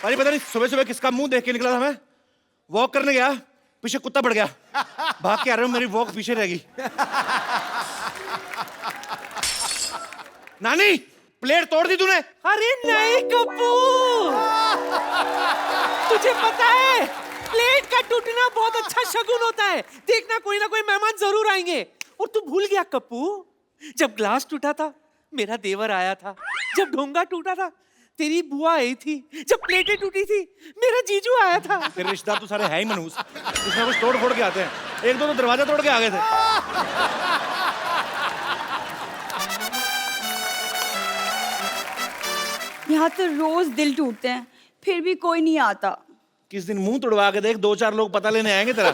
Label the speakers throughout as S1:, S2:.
S1: पाजी पता नहीं सुबह सुबह किसका मुंह देख के निकला था मैं। वॉक करने गया, पीछे कुत्ता पड़ गया, भाग के आ रहा हूं, मेरी वॉक पीछे रह गई। नानी प्लेट तोड़ दी तूने?
S2: अरे नहीं कप्पू, तुझे पता है प्लेट का टूटना बहुत अच्छा शगुन होता है। देखना कोई ना कोई मेहमान जरूर आएंगे। और तू भूल गया कप्पू, जब ग्लास टूटा था मेरा देवर आया था, जब ढोंगा टूटा था तेरी बुआ आई थी, जब प्लेटें टूटी थी मेरा जीजू आया था।
S1: तेरे रिश्तेदार तो सारे है ही मनहूस, कुछ ना कुछ तोड़ फोड़ के आते हैं। एक दो तो दरवाजा तोड़ के आ गए थे।
S3: यहाँ तो रोज दिल टूटते हैं, फिर भी कोई नहीं आता।
S1: किस दिन मुंह तोड़वा के देख, 2-4 लोग पता लेने आएंगे तेरा।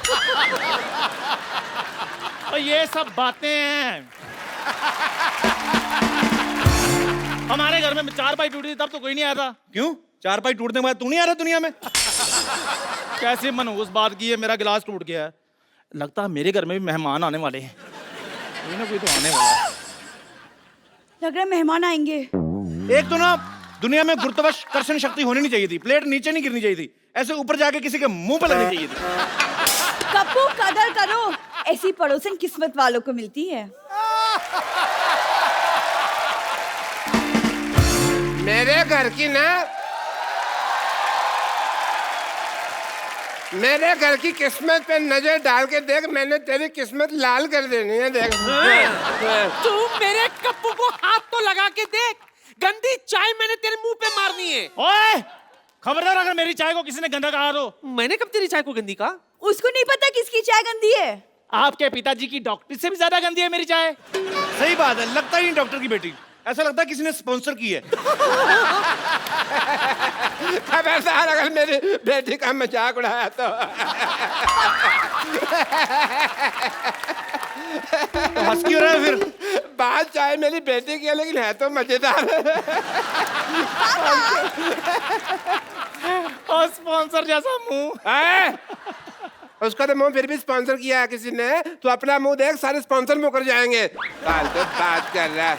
S4: और ये सब बातें हैं। हमारे घर में 4 पाई टूटी थी तब तो कोई नहीं आया था।
S1: क्यों? 4 पाई टूटने के बाद तू नहीं आ रहा दुनिया में?
S4: कैसे मनहूस बात की है, मेरा गिलास टूट गया है। लगता है मेरे घर में भी मेहमान आने वाले हैं। कोई ना कोई तो आने वाला है।
S3: लग रहा है मेहमान आएंगे।
S1: एक तो ना दुनिया में गुरुत्वाकर्षण शक्ति होनी नहीं चाहिए थी, प्लेट नीचे नहीं गिरनी चाहिए थी, ऐसे ऊपर जाके किसी के मुंह पे लगनी चाहिए थी।
S3: कप्पू कदर करो, ऐसी पड़ोसन किस्मत वालों को मिलती है।
S5: मेरे घर की ना, मेरे घर की किस्मत पे नजर डाल के देख, मैंने तेरी किस्मत लाल कर देनी है। देख
S2: तू मेरे कप्पू को हाथ तो लगा के देख, गंदी चाय मैंने तेरे मुंह पे मारनी है।
S4: ओए खबरदार, अगर मेरी चाय को किसी ने गंदा कहा तो।
S2: मैंने कब तेरी चाय को गंदी कहा?
S3: उसको नहीं पता किसकी चाय गंदी है।
S4: आपके पिताजी की डॉक्टर से भी ज्यादा गंदी है मेरी चाय।
S1: सही बात है, लगता ही नहीं डॉक्टर की बेटी, ऐसा लगता है किसी ने स्पॉन्सर की है।
S5: खबरदार अगर मेरी बेटी का मजाक उड़ाया तो।
S1: हंस क्यों रहा है फिर?
S5: बात चाहे मेरी बेटी की है लेकिन है तो मजेदार।
S4: और स्पॉन्सर जैसा मुंह।
S5: उसका तो मुंह फिर भी स्पॉन्सर किया है किसी ने। तो अपना मुंह देख, सारे स्पॉन्सर मुकर जाएंगे। फालतू बात कर रहा है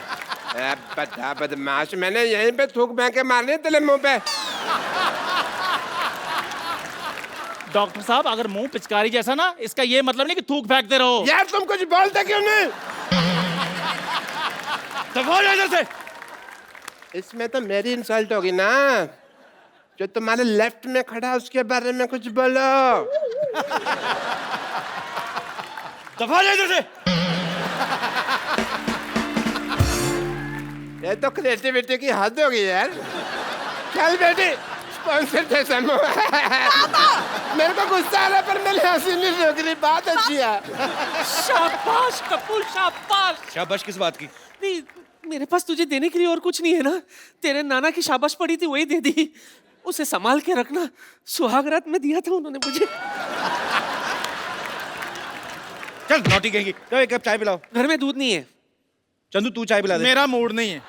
S5: बड़ा बदमाश। मैंने यहीं पे थूक बह के मारने तेरे मुंह पे।
S4: डॉक्टर साहब अगर मुंह पिचकारी जैसा ना, इसका ये मतलब नहीं कि थूक फेंकते रहो।
S5: यार तुम कुछ बोलते क्यों नहीं?
S1: दफा हो इधर से।
S5: इसमें तो मेरी इंसल्ट होगी ना। जो तुम्हारे लेफ्ट में खड़ा है उसके बारे में कुछ बोलो।
S1: दफा हो इधर से।
S5: ये तो क्रिएटिविटी की हद होगी यार। चल बेटी, स्पॉन्सर जैसा मुंह। मेरे को गुस्सा आ रहा पर मेरी हंसी नहीं रुक रही। बात अच्छी है।
S2: शाबाश कप्पू शाबाश।
S1: शाबाश किस बात की?
S2: नहीं, मेरे पास तुझे देने के लिए और कुछ नहीं है ना। तेरे नाना की शाबाश पड़ी थी वही दे दी। उसे संभाल के रखना, सुहागरात में दिया था उन्होंने मुझे।
S1: चल नौटी कहेंगी, तो एक कप चाय पिलाओ।
S2: घर में दूध नहीं है।
S1: चंदू तू चाय पिला दे।
S4: मेरा मूड नहीं है।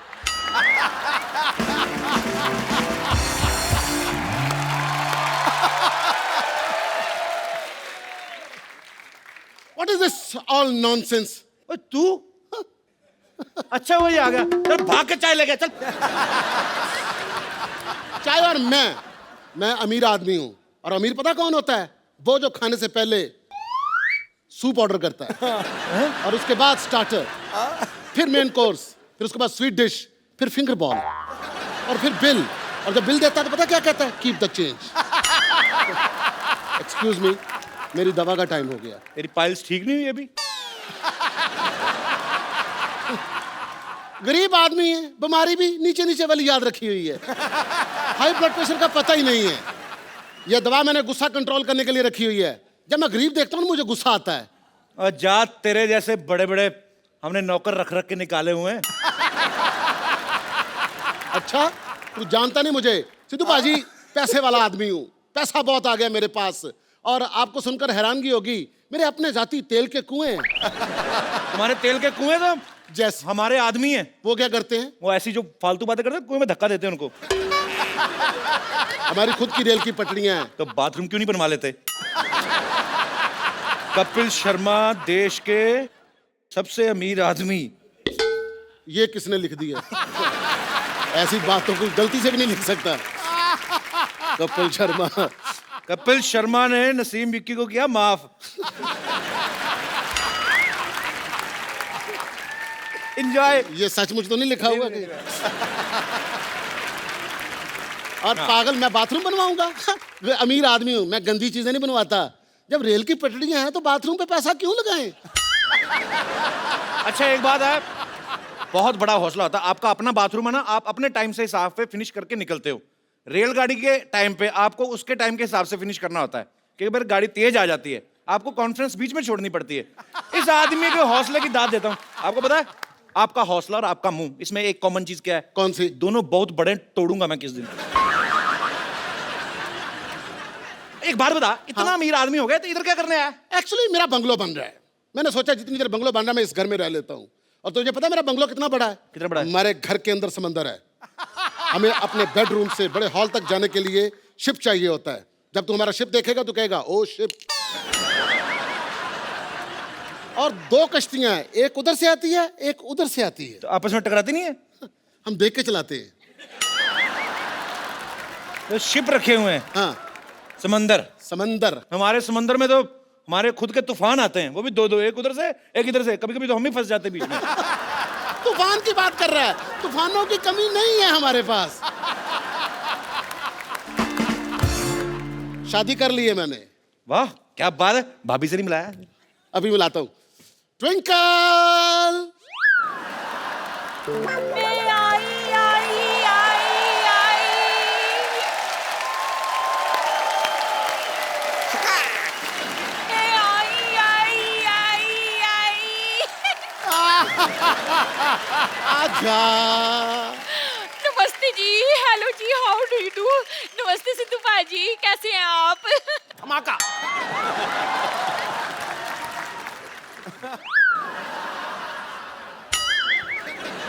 S6: What is this all nonsense?
S1: ओए तू? अच्छा वही आ गया, चल भाग के चाय ले गया। चल
S6: चाय और मैं अमीर आदमी हूं। और अमीर पता कौन होता है? वो जो खाने से पहले सूप ऑर्डर करता है और उसके बाद स्टार्टर, फिर मेन कोर्स, फिर उसके बाद स्वीट डिश, फिर फिंगर बॉल और फिर बिल। और जब बिल देता है तो पता क्या कहता है? Keep the change. Excuse me, मेरी दवा का टाइम हो गया।
S1: तेरी पाइल्स ठीक नहीं हुई अभी?
S6: गरीब आदमी है, बीमारी भी नीचे नीचे वाली याद रखी हुई है। हाई ब्लड प्रेशर का पता ही नहीं है। यह दवा मैंने गुस्सा कंट्रोल करने के लिए रखी हुई है। जब मैं गरीब देखता हूँ ना मुझे गुस्सा आता है।
S1: और जा, तेरे जैसे बड़े बड़े हमने नौकर रख रख के निकाले हुए हैं।
S6: अच्छा, तू जानता नहीं मुझे। सिद्धू बाजी पैसे वाला आदमी हूँ, पैसा बहुत आ गया मेरे पास। और आपको सुनकर हैरानगी होगी, मेरे अपने जाति तेल के कुएं हैं।
S1: तुम्हारे तेल के कुएं तो
S6: जैसे
S1: हमारे आदमी हैं।
S6: वो क्या करते हैं?
S1: वो ऐसी जो फालतू बातें करते हैं, कुएं में धक्का देते हैं उनको।
S6: हमारी खुद की रेल की पटरियां हैं।
S1: तो बाथरूम क्यों नहीं बनवा लेते? कपिल शर्मा देश के सबसे अमीर आदमी।
S6: ये किसने लिख दिया? ऐसी बातों को गलती से भी नहीं लिख सकता। कपिल शर्मा।
S1: कपिल शर्मा ने नसीम विक्की को किया माफ। एंजॉय।
S6: ये सचमुच तो नहीं लिखा हुआ कहीं? और पागल, मैं बाथरूम बनवाऊंगा? मैं अमीर आदमी हूं, मैं गंदी चीजें नहीं बनवाता। जब रेल की पटरियां हैं तो बाथरूम पे पैसा क्यों लगाएं?
S1: अच्छा एक बात है, बहुत बड़ा हौसला होता है। आपका अपना बाथरूम है ना, आप अपने टाइम से हिसाब पे फिनिश करके निकलते हो। रेलगाड़ी के टाइम पे आपको उसके टाइम के हिसाब से फिनिश करना होता है, क्योंकि फिर गाड़ी तेज आ जाती है, आपको कॉन्फ्रेंस बीच में छोड़नी पड़ती है। इस आदमी के हौसले की दाद देता हूं। आपको पता है, आपका हौसला और आपका मुंह, इसमें एक कॉमन चीज क्या है?
S6: कौन सी?
S1: दोनों बहुत बड़े, तोड़ूंगा मैं किस दिन। एक बात बता, इतना अमीर आदमी हो गया तो इधर क्या करने आया?
S6: एक्चुअली मेरा बंगलो बन रहा है। मैंने सोचा जितनी देर बंगलो बन रहा है मैं इस घर में रह लेता हूँ। और तुझे पता है मेरा बंगलो कितना बड़ा है?
S1: कितना बड़ा है?
S6: हमारे घर के अंदर समंदर है। हमें अपने बेडरूम से बड़े हॉल तक जाने के लिए शिप चाहिए होता है। जब तू हमारा शिप देखेगा तो कहेगा ओ शिप। और 2 कश्तियां हैं, एक उधर से आती है, एक उधर से आती है।
S1: तो आपस में टकराती नहीं है?
S6: हम देख के चलाते हैं।
S1: तो शिप रखे हुए हैं।
S6: हाँ,
S1: समंदर।
S6: समंदर।
S1: हमारे समंदर में तो हमारे खुद के तूफान आते हैं, वो भी 2-2, एक उधर से एक इधर से। कभी कभी तो हम ही फंस जाते हैं बीच में।
S6: तूफान की बात कर रहा है? तूफानों की कमी नहीं है हमारे पास। शादी कर ली है मैंने।
S1: वाह क्या बात है, भाभी से नहीं मिलाया?
S6: अभी मिलाता हूं। ट्विंकल। आजा।
S3: नमस्ते जी, हेलो जी, हाउ डू यू डू? नमस्ते सिद्धू भाजी, कैसे हैं आप?
S2: धमाका।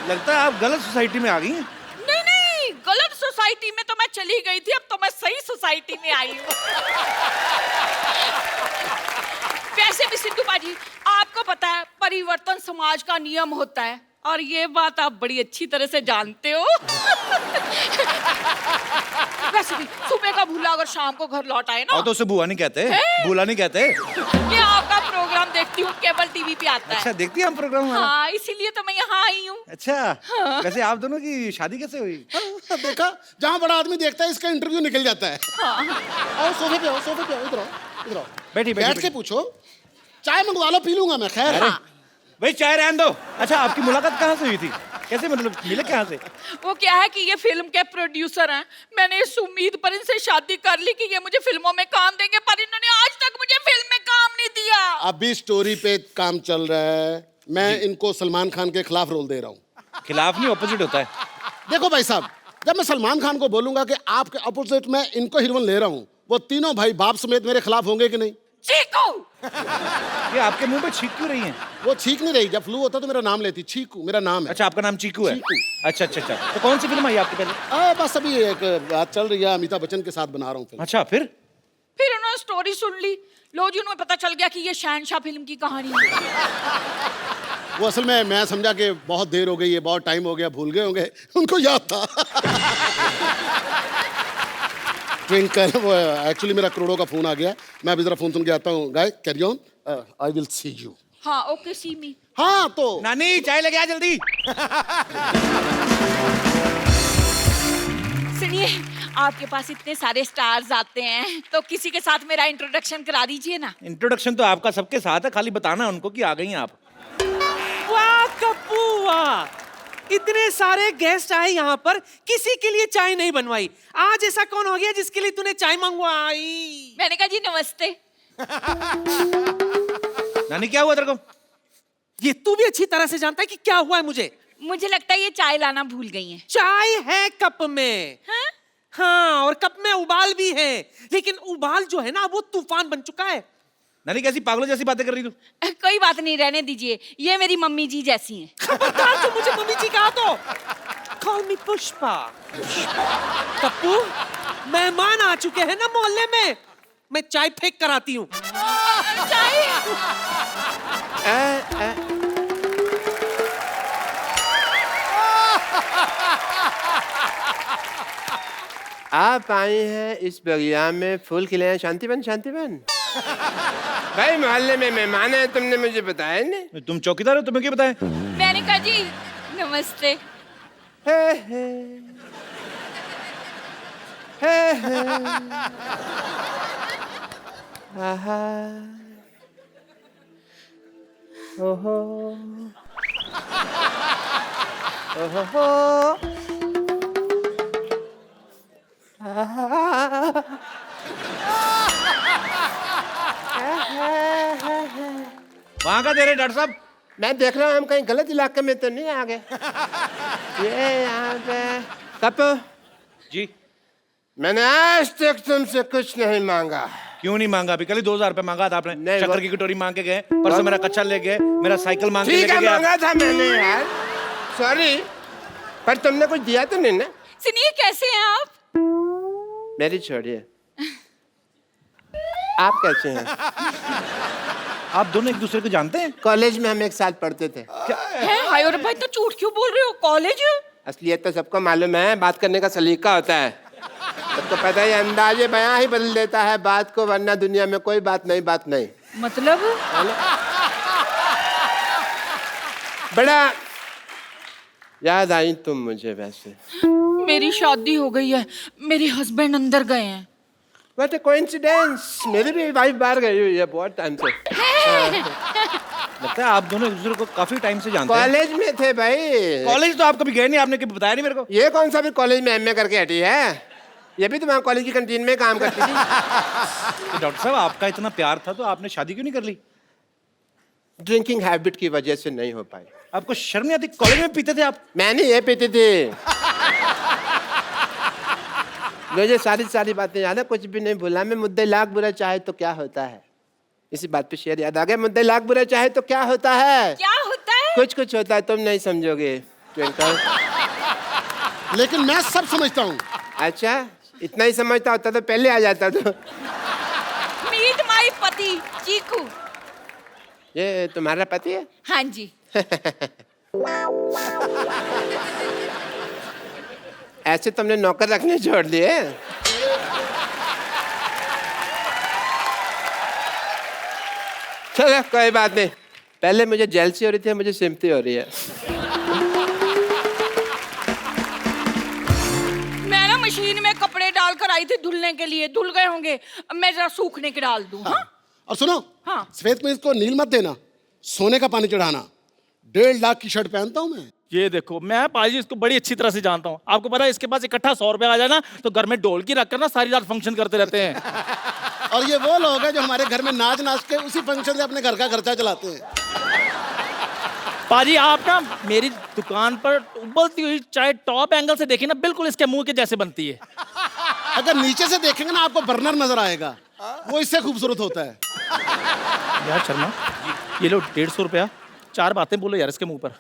S1: लगता है आप गलत सोसाइटी में आ गई हैं।
S3: नहीं नहीं, गलत सोसाइटी में तो मैं चली गई थी, अब तो मैं सही सोसाइटी में आई हूँ। वैसे भी सिद्धू भाजी, आपको पता है परिवर्तन समाज का नियम होता है, और ये बात आप बड़ी अच्छी तरह से जानते हो। वैसे भी सुबह का भूला अगर शाम को घर लौट आए ना,
S1: और तो उसे बुआ नहीं कहते, भूला नहीं कहते।
S3: मैं आपका प्रोग्राम देखती हूँ, केबल टीवी पे आता है।
S1: अच्छा देखती है हम प्रोग्राम हमारा?
S3: हाँ, इसीलिए तो मैं यहाँ आई हूँ।
S1: अच्छा वैसे आप दोनों की शादी कैसे हुई?
S6: देखा, जहां बड़ा आदमी देखता है इसका इंटरव्यू निकल जाता है। और सोफे पे आओ, सोफे पे आओ, इधर आओ, इधर आओ।
S1: बैठी
S6: बैठ के पूछो। चाय मंगवा लो, पी लूंगा मैं। खैर
S1: भाई चाय रहने दो। अच्छा आपकी मुलाकात कहाँ से हुई थी? कैसे, मतलब मिले कहाँ से?
S3: वो क्या है कि ये फिल्म के प्रोड्यूसर हैं। मैंने इस उम्मीद पर इनसे शादी कर ली कि ये मुझे फिल्मों में काम देंगे, पर इन्होंने आज तक मुझे फिल्म में काम नहीं दिया।
S6: अभी स्टोरी पे काम चल रहा है। मैं इनको सलमान खान के खिलाफ रोल दे रहा हूँ।
S1: खिलाफ नहीं, ऑपोजिट होता है।
S6: देखो भाई साहब, जब मैं सलमान खान को बोलूंगा कि आपके अपोजिट में इनको हीरोइन ले रहा हूँ, वो तीनों भाई बाप समेत मेरे खिलाफ होंगे कि नहीं?
S3: चीकू।
S1: ये आपके मुंह पे छींक क्यों रही हैं?
S6: वो छींक नहीं रही। जब फ्लू होता तो मेरा नाम लेती। चीकू मेरा नाम है।
S1: अच्छा आपका नाम चीकू है?
S6: चीकू।
S1: अच्छा अच्छा अच्छा, तो कौन सी फिल्म आई आपकी पहले?
S6: बस अभी एक बात चल रही है, अमिताभ बच्चन के साथ बना रहा हूँ फिल्म।
S1: अच्छा फिर
S3: उन्होंने स्टोरी सुन ली, लो जी, उन्हें पता चल गया कि ये शहनशाह फिल्म की कहानी है।
S6: वो असल में मैं समझा कि बहुत देर हो गई है, बहुत टाइम हो गया, भूल गए होंगे, उनको याद था। ट्विंकल, वो एक्चुअली मेरा करोड़ों का फोन आ गया। मैं अभी जरा फोन सुन के आता हूँ। Guy carry on, I will see you.
S3: हाँ ओके, सी मी।
S6: हाँ तो
S1: नानी चाय लेके आ जल्दी।
S3: सुनिए, आपके पास इतने सारे स्टार्स आते हैं, तो किसी के साथ मेरा इंट्रोडक्शन करा दीजिए ना।
S1: इंट्रोडक्शन तो आपका सबके साथ है, खाली बताना उनको कि आ गई हैं आप।
S2: वाह कप्पू वाह, इतने सारे गेस्ट आए यहाँ पर, किसी के लिए चाय नहीं बनवाई। आज ऐसा कौन हो गया जिसके लिए तूने चाय मंगवाई?
S3: मैंने कहा जी नमस्ते।
S1: नानी क्या हुआ तेरे को?
S2: ये तू भी अच्छी तरह से जानता है कि क्या हुआ है मुझे।
S3: मुझे लगता है ये चाय लाना भूल गई हैं।
S2: चाय है कप में।
S3: हाँ?
S2: हाँ, और कप में उबाल भी है, लेकिन उबाल जो है ना वो तूफान बन चुका है।
S1: नानी कैसी पागलों जैसी बातें कर रही तू?
S3: कोई बात नहीं, रहने दीजिए, ये मेरी मम्मी जी जैसी हैं।
S2: खबरदार जो मुझे मम्मी जी कहा तो। कॉल मी पुष्पा। कप्पू, मेहमान आ चुके हैं ना मोहल्ले में, मैं चाय फेंक कर आती हूँ।
S3: चाय?
S5: आप आई हैं इस बगिया में फूल खिले हैं, शांतिवन शांतिवन। भाई मोहल्ले में मेहमान है, तुमने मुझे बताया नहीं।
S1: तुम चौकीदार हो, तुम्हें क्या बताए?
S3: मेनका जी नमस्ते।
S5: हे हे हे हे आहा ओहो ओहो
S1: वहां का दे रहे डॉक्टर साहब?
S5: मैं देख रहा हूँ हम कहीं गलत इलाके में तो नहीं आ गए। ये यहाँ पे कपू,
S1: जी
S5: मैंने आज तक तुमसे कुछ नहीं मांगा।
S1: क्यों नहीं मांगा? अभी कल ही 2000 रुपए मांगा था आपने।
S5: नहीं,
S1: शक्कर की कटोरी मांग के गए, परसों मेरा कच्चा ले गए, मेरा साइकिल मांग के
S5: ठीक
S1: लेके
S5: है
S1: गया।
S5: मांगा था मैंने यार, सॉरी, पर तुमने कुछ दिया तो नहीं ना।
S3: सुनिए कैसे हैं आप?
S5: मेरी छोड़िए, आप कैसे हैं?
S1: आप दोनों एक दूसरे को जानते हैं?
S5: कॉलेज में हम एक साथ पढ़ते थे।
S3: हैं हाय और भाई तो झूठ क्यों बोल रहे हो? कॉलेज?
S5: असलियत तो सबको मालूम है, बात करने का सलीका होता है। सबको पता है, अंदाजे बयां ही बदल देता है बात को, वरना दुनिया में कोई बात नहीं।
S3: मतलब?
S5: बड़ा याद आई तुम मुझे वैसे।
S3: मेरी शादी हो गई है, मेरे हस्बैंड अंदर गए हैं।
S5: What a coincidence! मेरी भी वाइफ बाहर गई हुई है बहुत टाइम से।
S1: लगता है आप दोनों एक दूसरे को काफी टाइम से जानते हैं।
S5: कॉलेज में थे भाई।
S1: कॉलेज तो आप कभी गए नहीं, आपने कभी बताया नहीं मेरे को।
S5: ये कौन सा भी कॉलेज में एमए करके हटी है? ये भी तो वहाँ कॉलेज की कैंटीन में काम करती थी।
S1: तो डॉक्टर साहब आपका इतना प्यार था तो आपने शादी क्यों नहीं कर ली?
S5: ड्रिंकिंग हैबिट की वजह से नहीं हो पाई।
S1: आपको शर्म नहीं आती? कॉलेज में पीते थे आप?
S5: मैंने ये पीती थी। मुझे सारी बातें याद है, कुछ भी नहीं भूला मैं। मुद्दे लाख बुरा चाहे तो क्या होता है, इसी बात पे शेर याद आ गया। मुद्दे लाख बुरा चाहे तो क्या होता है?
S3: क्या होता है?
S5: कुछ होता है, तुम नहीं समझोगे ट्विंकल।
S6: लेकिन मैं सब समझता हूँ।
S5: अच्छा, इतना ही समझता होता तो पहले आ जाता। तो
S3: मीट माय पति चीकू।
S5: ये तुम्हारा पति है?
S3: हाँ जी।
S5: ऐसे तुमने नौकर रखने छोड़ दिए? चलो कोई बात नहीं, पहले मुझे जेलसी हो रही थी, मुझे सिम्पथी हो रही है।
S3: मैं ना मशीन में कपड़े डालकर आई थी धुलने के लिए, धुल गए होंगे, अब मैं जरा सूखने के डाल दूं। हाँ?
S6: और सुनो,
S3: हाँ।
S6: सफेद में इसको नील मत देना, सोने का पानी चढ़ाना। 1.5 लाख की शर्ट पहनता हूँ मैं।
S4: ये देखो, मैं पाजी इसको बड़ी अच्छी तरह से जानता हूँ। आपको पता है इसके पास इकट्ठा 100 रुपया आ जाए ना तो घर में ढोलकी रखकर ना सारी रात फंक्शन करते रहते हैं।
S6: और ये वो लोग हैं जो हमारे घर में नाच के उसी फंक्शन से अपने घर का खर्चा चलाते हैं।
S4: पाजी आप ना मेरी दुकान पर उबलती हुई चाय टॉप एंगल से देखें ना, बिल्कुल इसके मुंह के जैसे बनती है।
S6: अगर नीचे से देखेंगे ना आपको बर्नर नजर आएगा, वो इससे खूबसूरत होता है।
S4: यार शर्मा, ये लो 150 रुपया, 4 बातें बोलो यार इसके मुंह पर।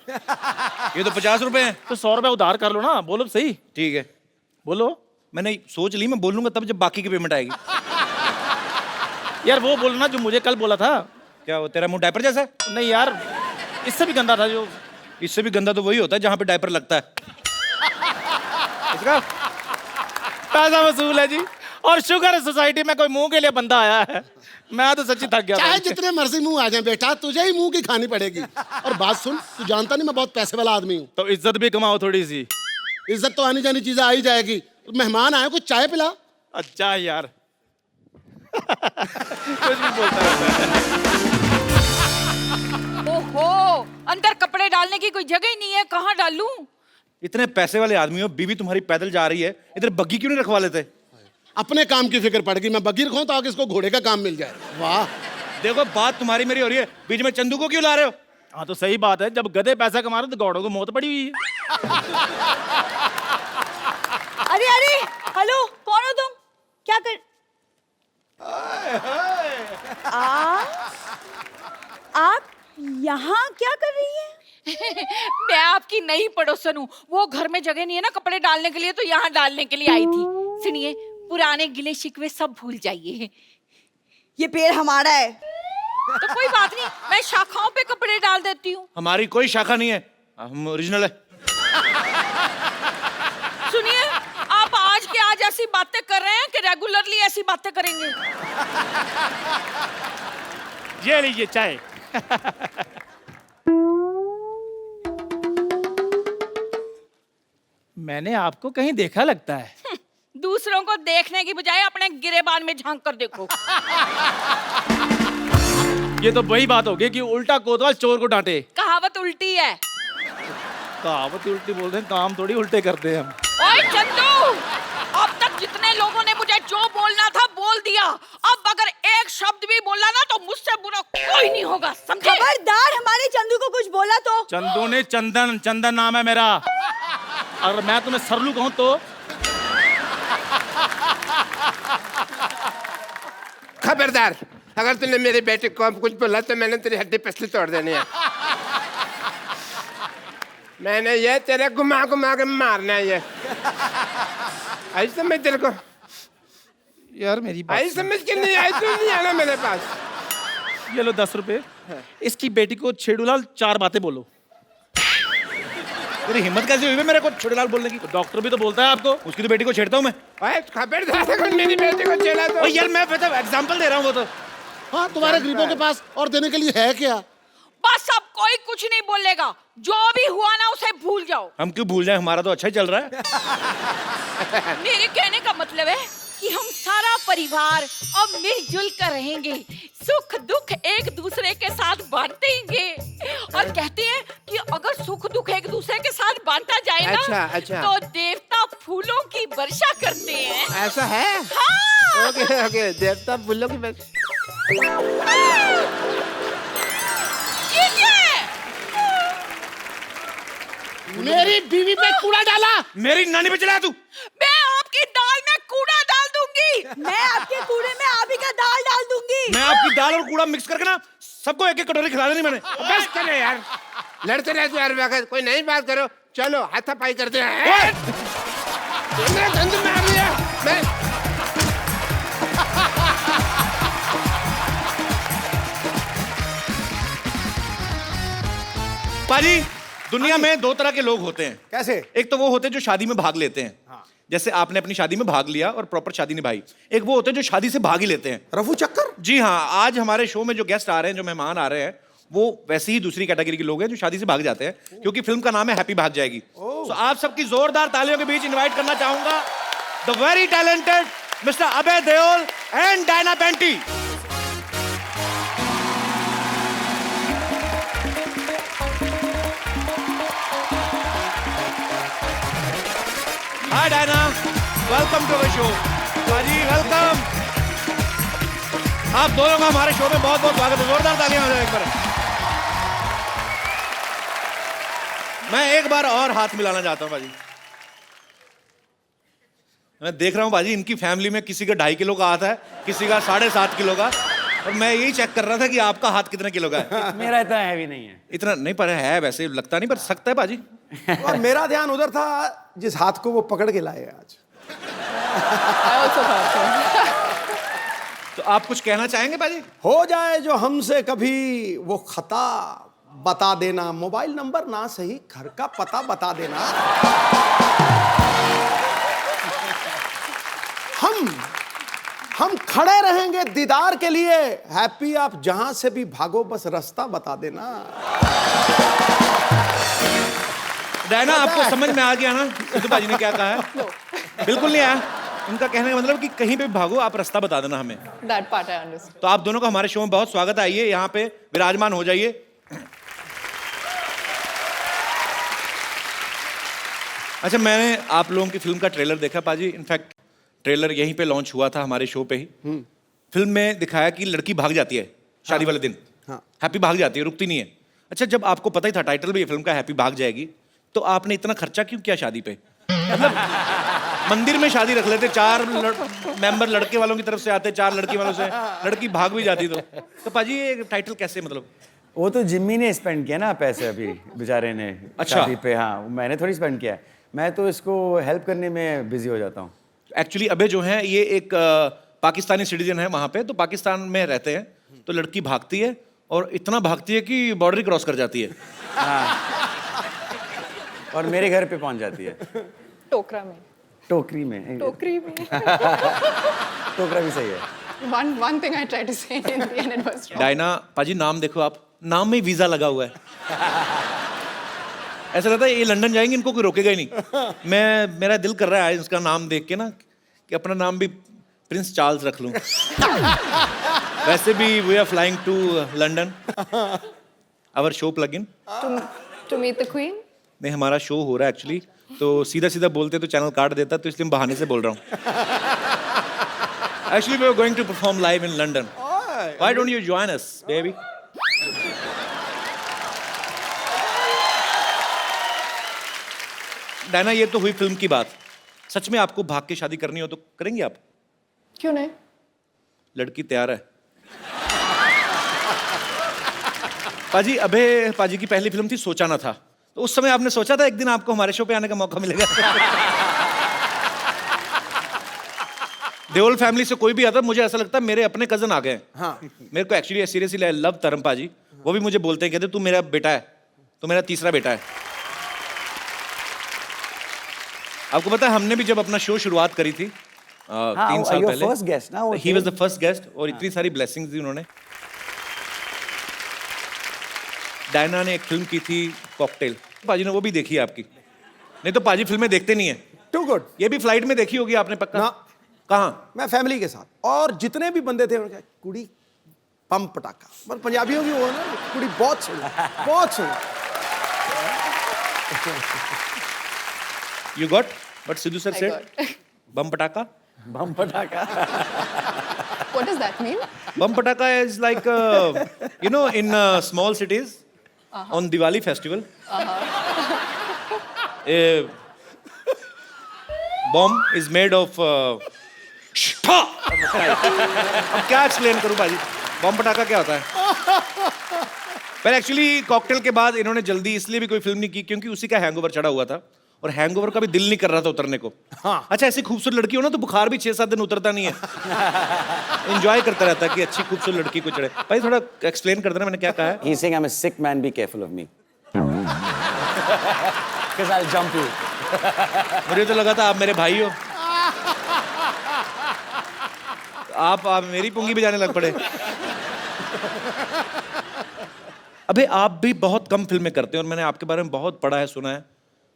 S1: ये तो 50 रुपए हैं।
S4: तो 100 रुपया उधार कर लो ना, बोलो सही।
S1: ठीक है,
S4: बोलो।
S1: मैंने सोच ली, मैं बोलूंगा तब जब बाकी की पेमेंट आएगी।
S4: यार वो बोलना जो मुझे कल बोला था।
S1: क्या वो तेरा मुंह डायपर जैसा है?
S4: नहीं यार, इससे भी गंदा था जो।
S1: इससे भी गंदा तो वही होता है जहां पे डायपर लगता है। इसका
S4: पैसा वसूल है जी, और शुगर है सोसाइटी में कोई मुंह के लिए बंदा आया है। मैं तो सच्ची थक गया।
S6: चाहे जितने मर्जी मुंह आ जाए बेटा, तुझे ही मुंह की खानी पड़ेगी। और बात सुन, तू जानता नहीं मैं बहुत पैसे वाला आदमी हूँ।
S4: तो इज्जत भी कमाओ थोड़ी सी।
S6: इज्जत तो आनी जानी चीजें आ ही जाएगी। मेहमान आए, कुछ चाय पिला।
S4: अच्छा यार। कुछ भी बोलता रहता है।
S3: ओहो, अंदर कपड़े डालने की कोई जगह ही नहीं है, कहाँ डालूं?
S1: इतने पैसे वाले आदमी हो, बीवी तुम्हारी पैदल जा रही है, इधर बग्गी क्यों नहीं रखवा लेते?
S6: अपने काम की फिक्र पड़ गई। मैं बगीर खाऊं तो आगे इसको घोड़े का काम मिल जाए। वाह,
S1: देखो बात तुम्हारी मेरी हो रही है, बीच में चंदू को क्यों ला रहे हो?
S4: हाँ तो सही बात है, जब गधे पैसा कमा रहे तो गौड़ों को मौत पड़ी हुई है।
S7: अरे अरे, हेलो, कौन हो तुम? क्या कर आप यहाँ क्या कर रही हैं?
S3: मैं आपकी नई पड़ोसन हूँ, वो घर में जगह नहीं है ना कपड़े डालने के लिए, तो यहाँ डालने के लिए आई थी। सुनिए, पुराने गिले शिकवे सब भूल जाइए।
S7: ये पेड़ हमारा है।
S3: तो कोई बात नहीं, मैं शाखाओं पे कपड़े डाल देती हूँ।
S1: हमारी कोई शाखा नहीं है, हम ओरिजिनल है।
S3: सुनिए, आप आज के आज ऐसी बातें कर रहे हैं कि रेगुलरली ऐसी बातें करेंगे?
S4: ये लीजिए चाय। मैंने आपको कहीं देखा लगता है।
S3: दूसरों को देखने की बजाय अपने गिरेबान में झांक कर देखो।
S4: ये तो वही बात हो गई कि उल्टा कोतवाल चोर को डांटे।
S3: कहावत उल्टी है।
S4: कहावत उल्टी बोल रहे हैं, काम थोड़ी उल्टे करते हैं हम।
S3: ओए चंदू, अब तक जितने लोगों ने मुझे जो बोलना था बोल दिया। अब अगर एक शब्द भी बोला ना तो मुझसे बुरा कोई नहीं होगा, समझे?
S7: खबरदार, हमारे चंदू को कुछ बोला तो।
S4: चंदू ने चंदन नाम है मेरा। अगर मैं तुम्हें सरलू कहूं तो
S5: खबरदार, अगर तूने मेरे बेटे को कुछ बोला तो मैंने तेरी हड्डी पसली तोड़ देनी है। मैंने ये तेरे घुमा घुमा के मारना है। ये आई समझ तेरे को?
S4: यार मेरी बात
S5: आई समझ के नहीं आई, तू नहीं आना मेरे पास।
S4: ये लो 10 रुपए। इसकी बेटी को छेड़ूलाल 4 बातें बोलो।
S1: तेरी हिम्मत कैसे हुई बे मेरे को छुड़लाल बोलने की?
S4: डॉक्टर भी तो बोलता है आपको।
S1: उसकी तो बेटी को छेड़ता हूँ मैं।
S5: ओए खबरदार, अगर मेरी बेटी को छेड़ा तो।
S1: ओए यार मैं मतलब एग्जांपल दे रहा हूँ वो तो।
S6: हाँ, तुम्हारे गरीबों के पास और देने के लिए है क्या?
S3: बस अब कोई कुछ नहीं बोलेगा। जो भी हुआ ना उसे भूल जाओ।
S1: हम क्यों भूल जाए, हमारा तो अच्छा ही चल रहा है।
S3: मेरे कहने का मतलब है कि हम सारा परिवार अब मिलजुल कर रहेंगे, सुख दुख एक दूसरे के साथ बांटेंगे। और कहते हैं कि अगर सुख दुख एक दूसरे के साथ बांटा जाए ना,
S5: अच्छा।
S3: तो देवता फूलों की वर्षा करते हैं।
S5: ऐसा है?
S3: हाँ।
S5: ओके, देवता फूलों की बस।
S3: ये क्या है?
S6: मेरी बीवी पे कूड़ा डाला।
S1: मेरी नानी पे चलाया तू।
S3: मैं आपकी दाल में कूड़ा डाल दूंगी।
S7: मैं आपके कूड़े में आप ही का दाल डाल दूंगी।
S1: मैं आपकी दाल और कूड़ा मिक्स करके ना सबको एक एक कटोरी खिला देनी मैंने।
S5: बस करे यार, लड़ते रहते यार। वक्त कोई नई बात करो, चलो हाथापाई करते हैं। मेरा गंद मार दिया मैं।
S1: पाजी, दुनिया में 2 तरह के लोग होते हैं।
S8: कैसे?
S1: एक तो वो होते हैं जो शादी में भाग लेते हैं। जैसे आपने अपनी शादी में भाग लिया और प्रॉपर शादी निभाई। एक वो होते हैं जो शादी से भाग ही लेते हैं।
S8: रफू चक्कर।
S1: जी हाँ, आज हमारे शो में जो गेस्ट आ रहे हैं, जो मेहमान आ रहे हैं, वो वैसे ही दूसरी कैटेगरी के लोग हैं जो शादी से भाग जाते हैं, क्योंकि फिल्म का नाम है हैप्पी भाग जाएगी। तो आप सबकी जोरदार तालियों के बीच इनवाइट करना चाहूंगा the very talented mister Abhay Deol and Diana Penty. Hi Diana, welcome to the show. पाजी वेलकम। आप दोनों का हमारे शो में बहुत बहुत स्वागत है। जोरदार तालियां हो जाए एक बार। मैं एक बार और हाथ मिलाना चाहता हूं बाजी। मैं देख रहा हूं बाजी, इनकी फैमिली में किसी का 2.5 किलो का हाथ है, किसी का 7.5 किलो का, और मैं यही चेक कर रहा था कि आपका हाथ कितने किलो का है।
S9: मेरा इतना हैवी नहीं है।
S1: इतना नहीं, पर है वैसे, लगता नहीं, पर सकता है बाजी।
S8: और मेरा ध्यान उधर था जिस हाथ को वो पकड़ के लाए आज।
S1: तो आप कुछ कहना चाहेंगे बाजी?
S8: हो जाए जो हमसे कभी वो खता, बता देना। मोबाइल नंबर ना सही, घर का पता बता देना। हम खड़े रहेंगे दीदार के लिए। हैप्पी आप जहां से भी भागो, बस रास्ता बता देना।
S1: डायना, आपको समझ में आ गया ना सिद्धू बाजी ने क्या कहा है? बिल्कुल नहीं आया। उनका कहने का मतलब कि कहीं पे भी भागो, आप रास्ता बता देना हमें।
S10: That part I understood.
S1: तो आप दोनों का हमारे शो में बहुत स्वागत है। आइए यहाँ पे विराजमान हो जाइए। अच्छा, मैंने आप लोगों की फिल्म का ट्रेलर देखा पाजी। इनफैक्ट ट्रेलर यहीं पे लॉन्च हुआ था हमारे शो पे ही। फिल्म में दिखाया कि लड़की भाग जाती है शादी वाले दिन। हैप्पी भाग जाती है, रुकती नहीं है। अच्छा, जब आपको पता ही था टाइटल भी फिल्म का हैप्पी भाग जाएगी, तो आपने इतना खर्चा क्यों किया शादी पे? मतलब मंदिर में शादी रख लेते, 4 मेंबर लड़के वालों की तरफ से आते, 4 लड़की वालों से, लड़की भाग भी जाती। तो पाजी ये टाइटल कैसे, मतलब?
S9: वो तो जिम्मी ने स्पेंड किया ना पैसे अभी बेचारे ने।
S1: अच्छा।
S9: शादी पे। हाँ, मैंने थोड़ी स्पेंड किया है। मैं तो इसको हेल्प करने में बिजी हो जाता हूँ।
S1: एक्चुअली अबे जो है ये एक पाकिस्तानी सिटीजन है वहाँ पे, तो पाकिस्तान में रहते हैं। तो लड़की भागती है और इतना भागती है कि बॉर्डर क्रॉस कर जाती है।
S9: हाँ। और मेरे घर पे पहुँच जाती है।
S10: टोकरा में।
S9: टोकरी में
S7: टोकरी में.
S9: टोकरा भी सही है.
S7: One thing I tried to say in Hindi and it was wrong.
S1: Diana पाजी नाम देखो आप, नाम में वीजा लगा हुआ है. ऐसा लगता है ये लंदन जाएंगे इनको कोई रोकेगा ही नहीं. मेरा दिल कर रहा है इसका नाम देख के ना कि अपना नाम भी प्रिंस चार्ल्स रख लूं. वैसे भी we are flying to London. Our show plug in.
S7: To meet the queen?
S1: नहीं, हमारा शो हो रहा है एक्चुअली, तो सीधा सीधा बोलते तो चैनल काट देता, तो इसलिए हम बहाने से बोल रहा हूँ. Actually we are going to perform live in London. Why don't you join us baby? Diana, ये तो हुई फिल्म की बात. सच में आपको भाग के शादी करनी हो तो करेंगे आप?
S7: क्यों नहीं?
S1: लड़की तैयार है. पाजी, अबे पाजी की पहली फिल्म थी सोचा ना था, तो उस समय आपने सोचा था एक दिन आपको हमारे शो पे आने का मौका मिलेगा? देओल फैमिली से कोई भी आता, मुझे ऐसा लगता है मेरे अपने कजन आ गए. हाँ. मेरे को एक्चुअली सीरियसली आई लव तरम पाजी. वो भी मुझे बोलते हैं, कहते तू मेरा बेटा है, तू मेरा तीसरा बेटा है. आपको पता है हमने भी जब अपना शो शुरुआत करी थी 3 साल पहले,
S9: फर्स्ट गेस्ट ना,
S1: he was the first guest, और इतनी सारी ब्लेसिंग्स दी उन्होंने. डायना ने एक फिल्म की थी कॉकटेल, पाजी ने वो भी देखी है आपकी. नहीं तो पाजी फिल्में देखते नहीं है.
S8: Too good.
S1: ये भी फ्लाइट में देखी होगी आपने पक्का?
S8: ना.
S1: कहाँ?
S8: मैं फैमिली के साथ, और जितने भी बंदे थे उनका कुड़ी बम पटाखा. पर पंजाबियों की वो है ना, कुड़ी बहुत सुनी, बहुत सुनी.
S1: You got what Sidhu sir
S7: I
S1: said?
S7: got.
S1: Bum pataka?
S9: बम पटाखा.
S7: What does that mean?
S1: Bum pataka is like, you know, in small cities, on Diwali festival, a bomb is made of. अब क्या explain करूं भाजी? बम पटाखा क्या होता है? पर एक्चुअली कॉकटेल के बाद इन्होंने जल्दी इसलिए भी कोई फिल्म नहीं की क्योंकि उसी का हैंगओवर चढ़ा हुआ था, और हैंगओवर का भी दिल नहीं कर रहा था उतरने को. हाँ. अच्छा, ऐसी खूबसूरत लड़की हो ना तो बुखार भी 6-7 दिन उतरता नहीं है. एंजॉय करता रहता है कि अच्छी खूबसूरत लड़की को चढ़े. भाई थोड़ा एक्सप्लेन कर देना मैंने क्या कहा है.
S9: He's saying I'm a sick man, be careful of me. Because I'll jump you.
S1: मुझे तो लगा था आप मेरे भाई हो. आप मेरी पुंगी बजाने लग पड़े. अबे आप भी बहुत कम फिल्में करते हैं, और मैंने आपके बारे में बहुत पढ़ा है, सुना है.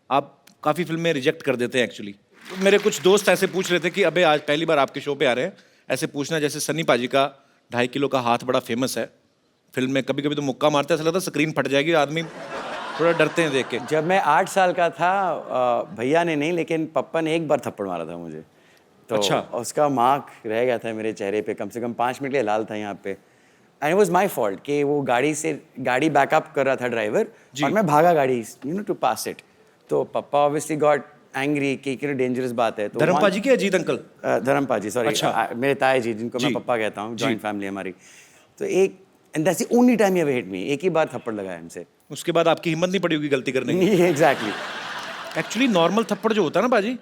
S1: आप काफ़ी फिल्में रिजेक्ट कर देते हैं एक्चुअली. मेरे कुछ दोस्त ऐसे पूछ रहे थे कि अबे आज पहली बार आपके शो पे आ रहे हैं, ऐसे पूछना जैसे सन्नी पाजी का 2.5 किलो का हाथ बड़ा फेमस है फिल्म में. कभी कभी तो मुक्का मारते ऐसा लगता है स्क्रीन फट जाएगी, आदमी थोड़ा डरते हैं देख के.
S9: जब मैं 8 साल का था, भैया ने नहीं लेकिन पप्पा ने एक बार थप्पड़ मारा था मुझे. तो
S1: अच्छा.
S9: उसका मार्क रह गया था मेरे चेहरे पे, कम से कम 5 मिनट के लिए लाल था यहाँ पे. And it was my fault कि वो गाड़ी बैकअप कर रहा था ड्राइवर, और मैं भागा गाड़ी टू पास इट. तो पप्पा ऑब्वियसली गॉट एंग्री कि डेंजरस बात है. तो
S1: धर्म पाजी के अजीत अंकल?
S9: धर्म पाजी, सॉरी.
S1: अच्छा.
S9: मेरे ताए जी, जिनको मैं पप्पा कहता हूँ, जॉइंट फैमिली हमारी. तो and that's the only time he ever hit me. एक ही बार थप्पड़ लगाया हमसे.
S1: उसके बाद आपकी हिम्मत नहीं पड़ी होगी गलती करने की.
S9: एग्जैक्टली.
S1: एक्चुअली नॉर्मल थप्पड़ जो होता है ना पाजी,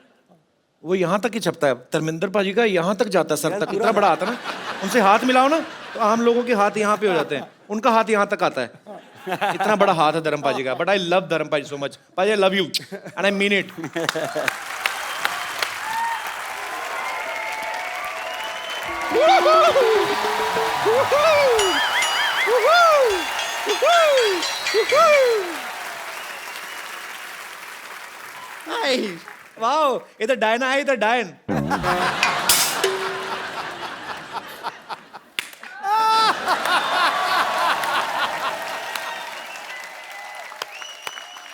S1: वो यहाँ तक ही छपता है. धर्मेंद्र पाजी का यहाँ तक जाता है, सर तक. इतना बड़ा आता है ना, उनसे हाथ मिलाओ ना तो आम लोगों के हाथ यहाँ पे हो जाते हैं, उनका हाथ यहाँ तक आता है. इतना बड़ा हाथ है धर्म पाजी का. बट आई लव धर्म पाजी सो मच. पाजी, आई love you and I mean it. Wow, इधर डायना है, इधर डायन.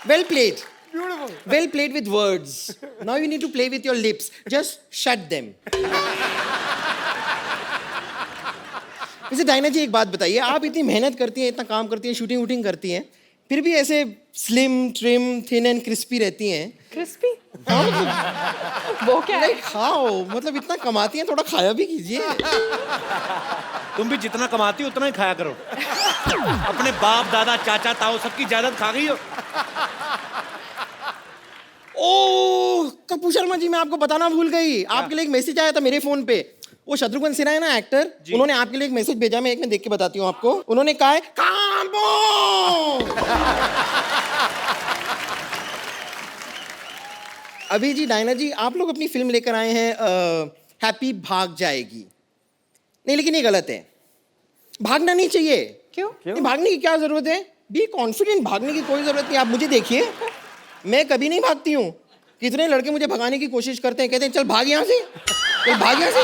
S10: Well played. Beautiful. Well played with words. Now you need to play with your lips. Just shut them. वैसे Diana जी एक बात बताइए, आप इतनी मेहनत करती हैं, इतना काम करती हैं, शूटिंग वूटिंग करती हैं, फिर भी ऐसे slim trim thin and crispy रहती हैं.
S7: Crispy?
S10: हाँ, मतलब
S7: वो क्या है?
S10: खाओ, मतलब इतना कमाती हैं, थोड़ा खाया भी कीजिए.
S1: तुम भी जितना कमाती हो उतना ही खाया करो. अपने बाप दादा चाचा ताऊ सबकी जायदाद खा गई हो.
S10: ओह कपूर शर्मा जी, मैं आपको बताना भूल गई. आपके लिए एक मैसेज आया था मेरे फोन पे. वो शत्रुघ्न सिन्हा है ना एक्टर, उन्होंने आपके लिए एक मैसेज भेजा. मैं एक में देख के बताती हूँ आपको. उन्होंने कहा है कांबो. अभी जी डायना जी आप लोग अपनी फिल्म लेकर आए हैं हैप्पी भाग जाएगी। नहीं लेकिन ये गलत है, भागना नहीं चाहिए।
S7: क्यों?
S10: नहीं, भागने की क्या जरूरत है? बी कॉन्फिडेंट, भागने की कोई जरूरत नहीं। आप मुझे देखिए, मैं कभी नहीं भागती हूँ। कितने लड़के मुझे भगाने की कोशिश करते हैं, कहते हैं चल भाग यहाँ से, चल भाग यहाँ से।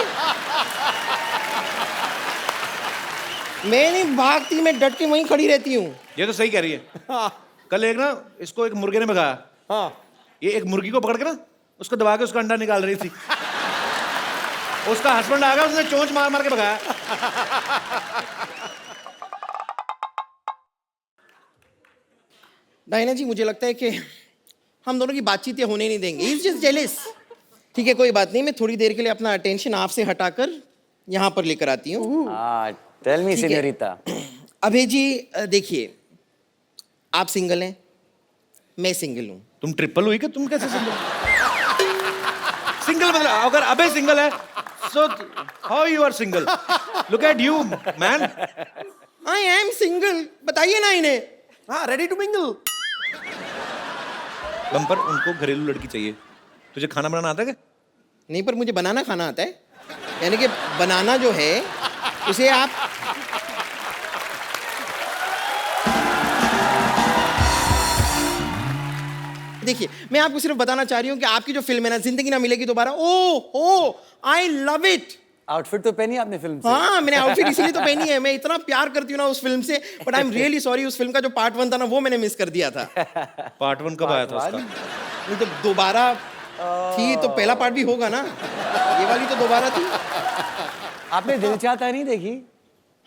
S10: मैं नहीं भागती, मैं डट के वहीं खड़ी रहती हूँ।
S1: ये तो सही कह रही है। कल एक ना इसको एक मुर्गे ने भगाया।
S8: हाँ
S1: ये एक मुर्गी को पकड़ के ना उसको दबा के उसका अंडा निकाल रही थी। उसका हस्बैंड आ गया, उसने चोंच मार मार के भगाया।
S10: डायना जी मुझे लगता है कि हम दोनों की बातचीत ये होने नहीं देंगे। He's just jealous। ठीक है कोई बात नहीं, मैं थोड़ी देर के लिए अपना अटेंशन आपसे हटाकर यहाँ पर लेकर आती हूँ।
S9: टेल मी
S10: ठीक है।
S9: सीनियोरिटा।
S10: अभय जी देखिए, आप सिंगल हैं, मैं सिंगल हूँ।
S1: तुम ट्रिपल हुई कि तुम कैसे सिंगल? सिंगल मतलब अगर अबे सिंगल है so how you are single? Look at you man।
S10: I am single, बताइए ना इन्हें।
S8: हाँ रेडी टू मिंगल।
S1: बम्पर उनको घरेलू लड़की चाहिए। तुझे खाना बनाना आता है क्या?
S10: नहीं पर मुझे बनाना खाना आता है, यानी कि बनाना जो है उसे आप देखिए, मैं आपको सिर्फ बताना चाह रही हूँ कि आपकी जो फिल्म है ना, जिंदगी ना मिलेगी दोबारा, ओ आई लव इट।
S9: आउटफिट तो पहनी आपने फिल्म से?
S10: हाँ मैंने आउटफिट इसीलिए तो पहनी है, मैं इतना प्यार करती हूँ ना उस फिल्म से। But I am really sorry, उस फिल्म का जो पार्ट 1 था ना वो मैंने मिस कर दिया था।
S1: पार्ट 1 कब आया था उसका?
S10: नहीं तो दोबारा थी तो पहला पार्ट भी होगा ना, ये वाली तो दोबारा थी।
S9: आपने दिल चाहता नहीं देखी?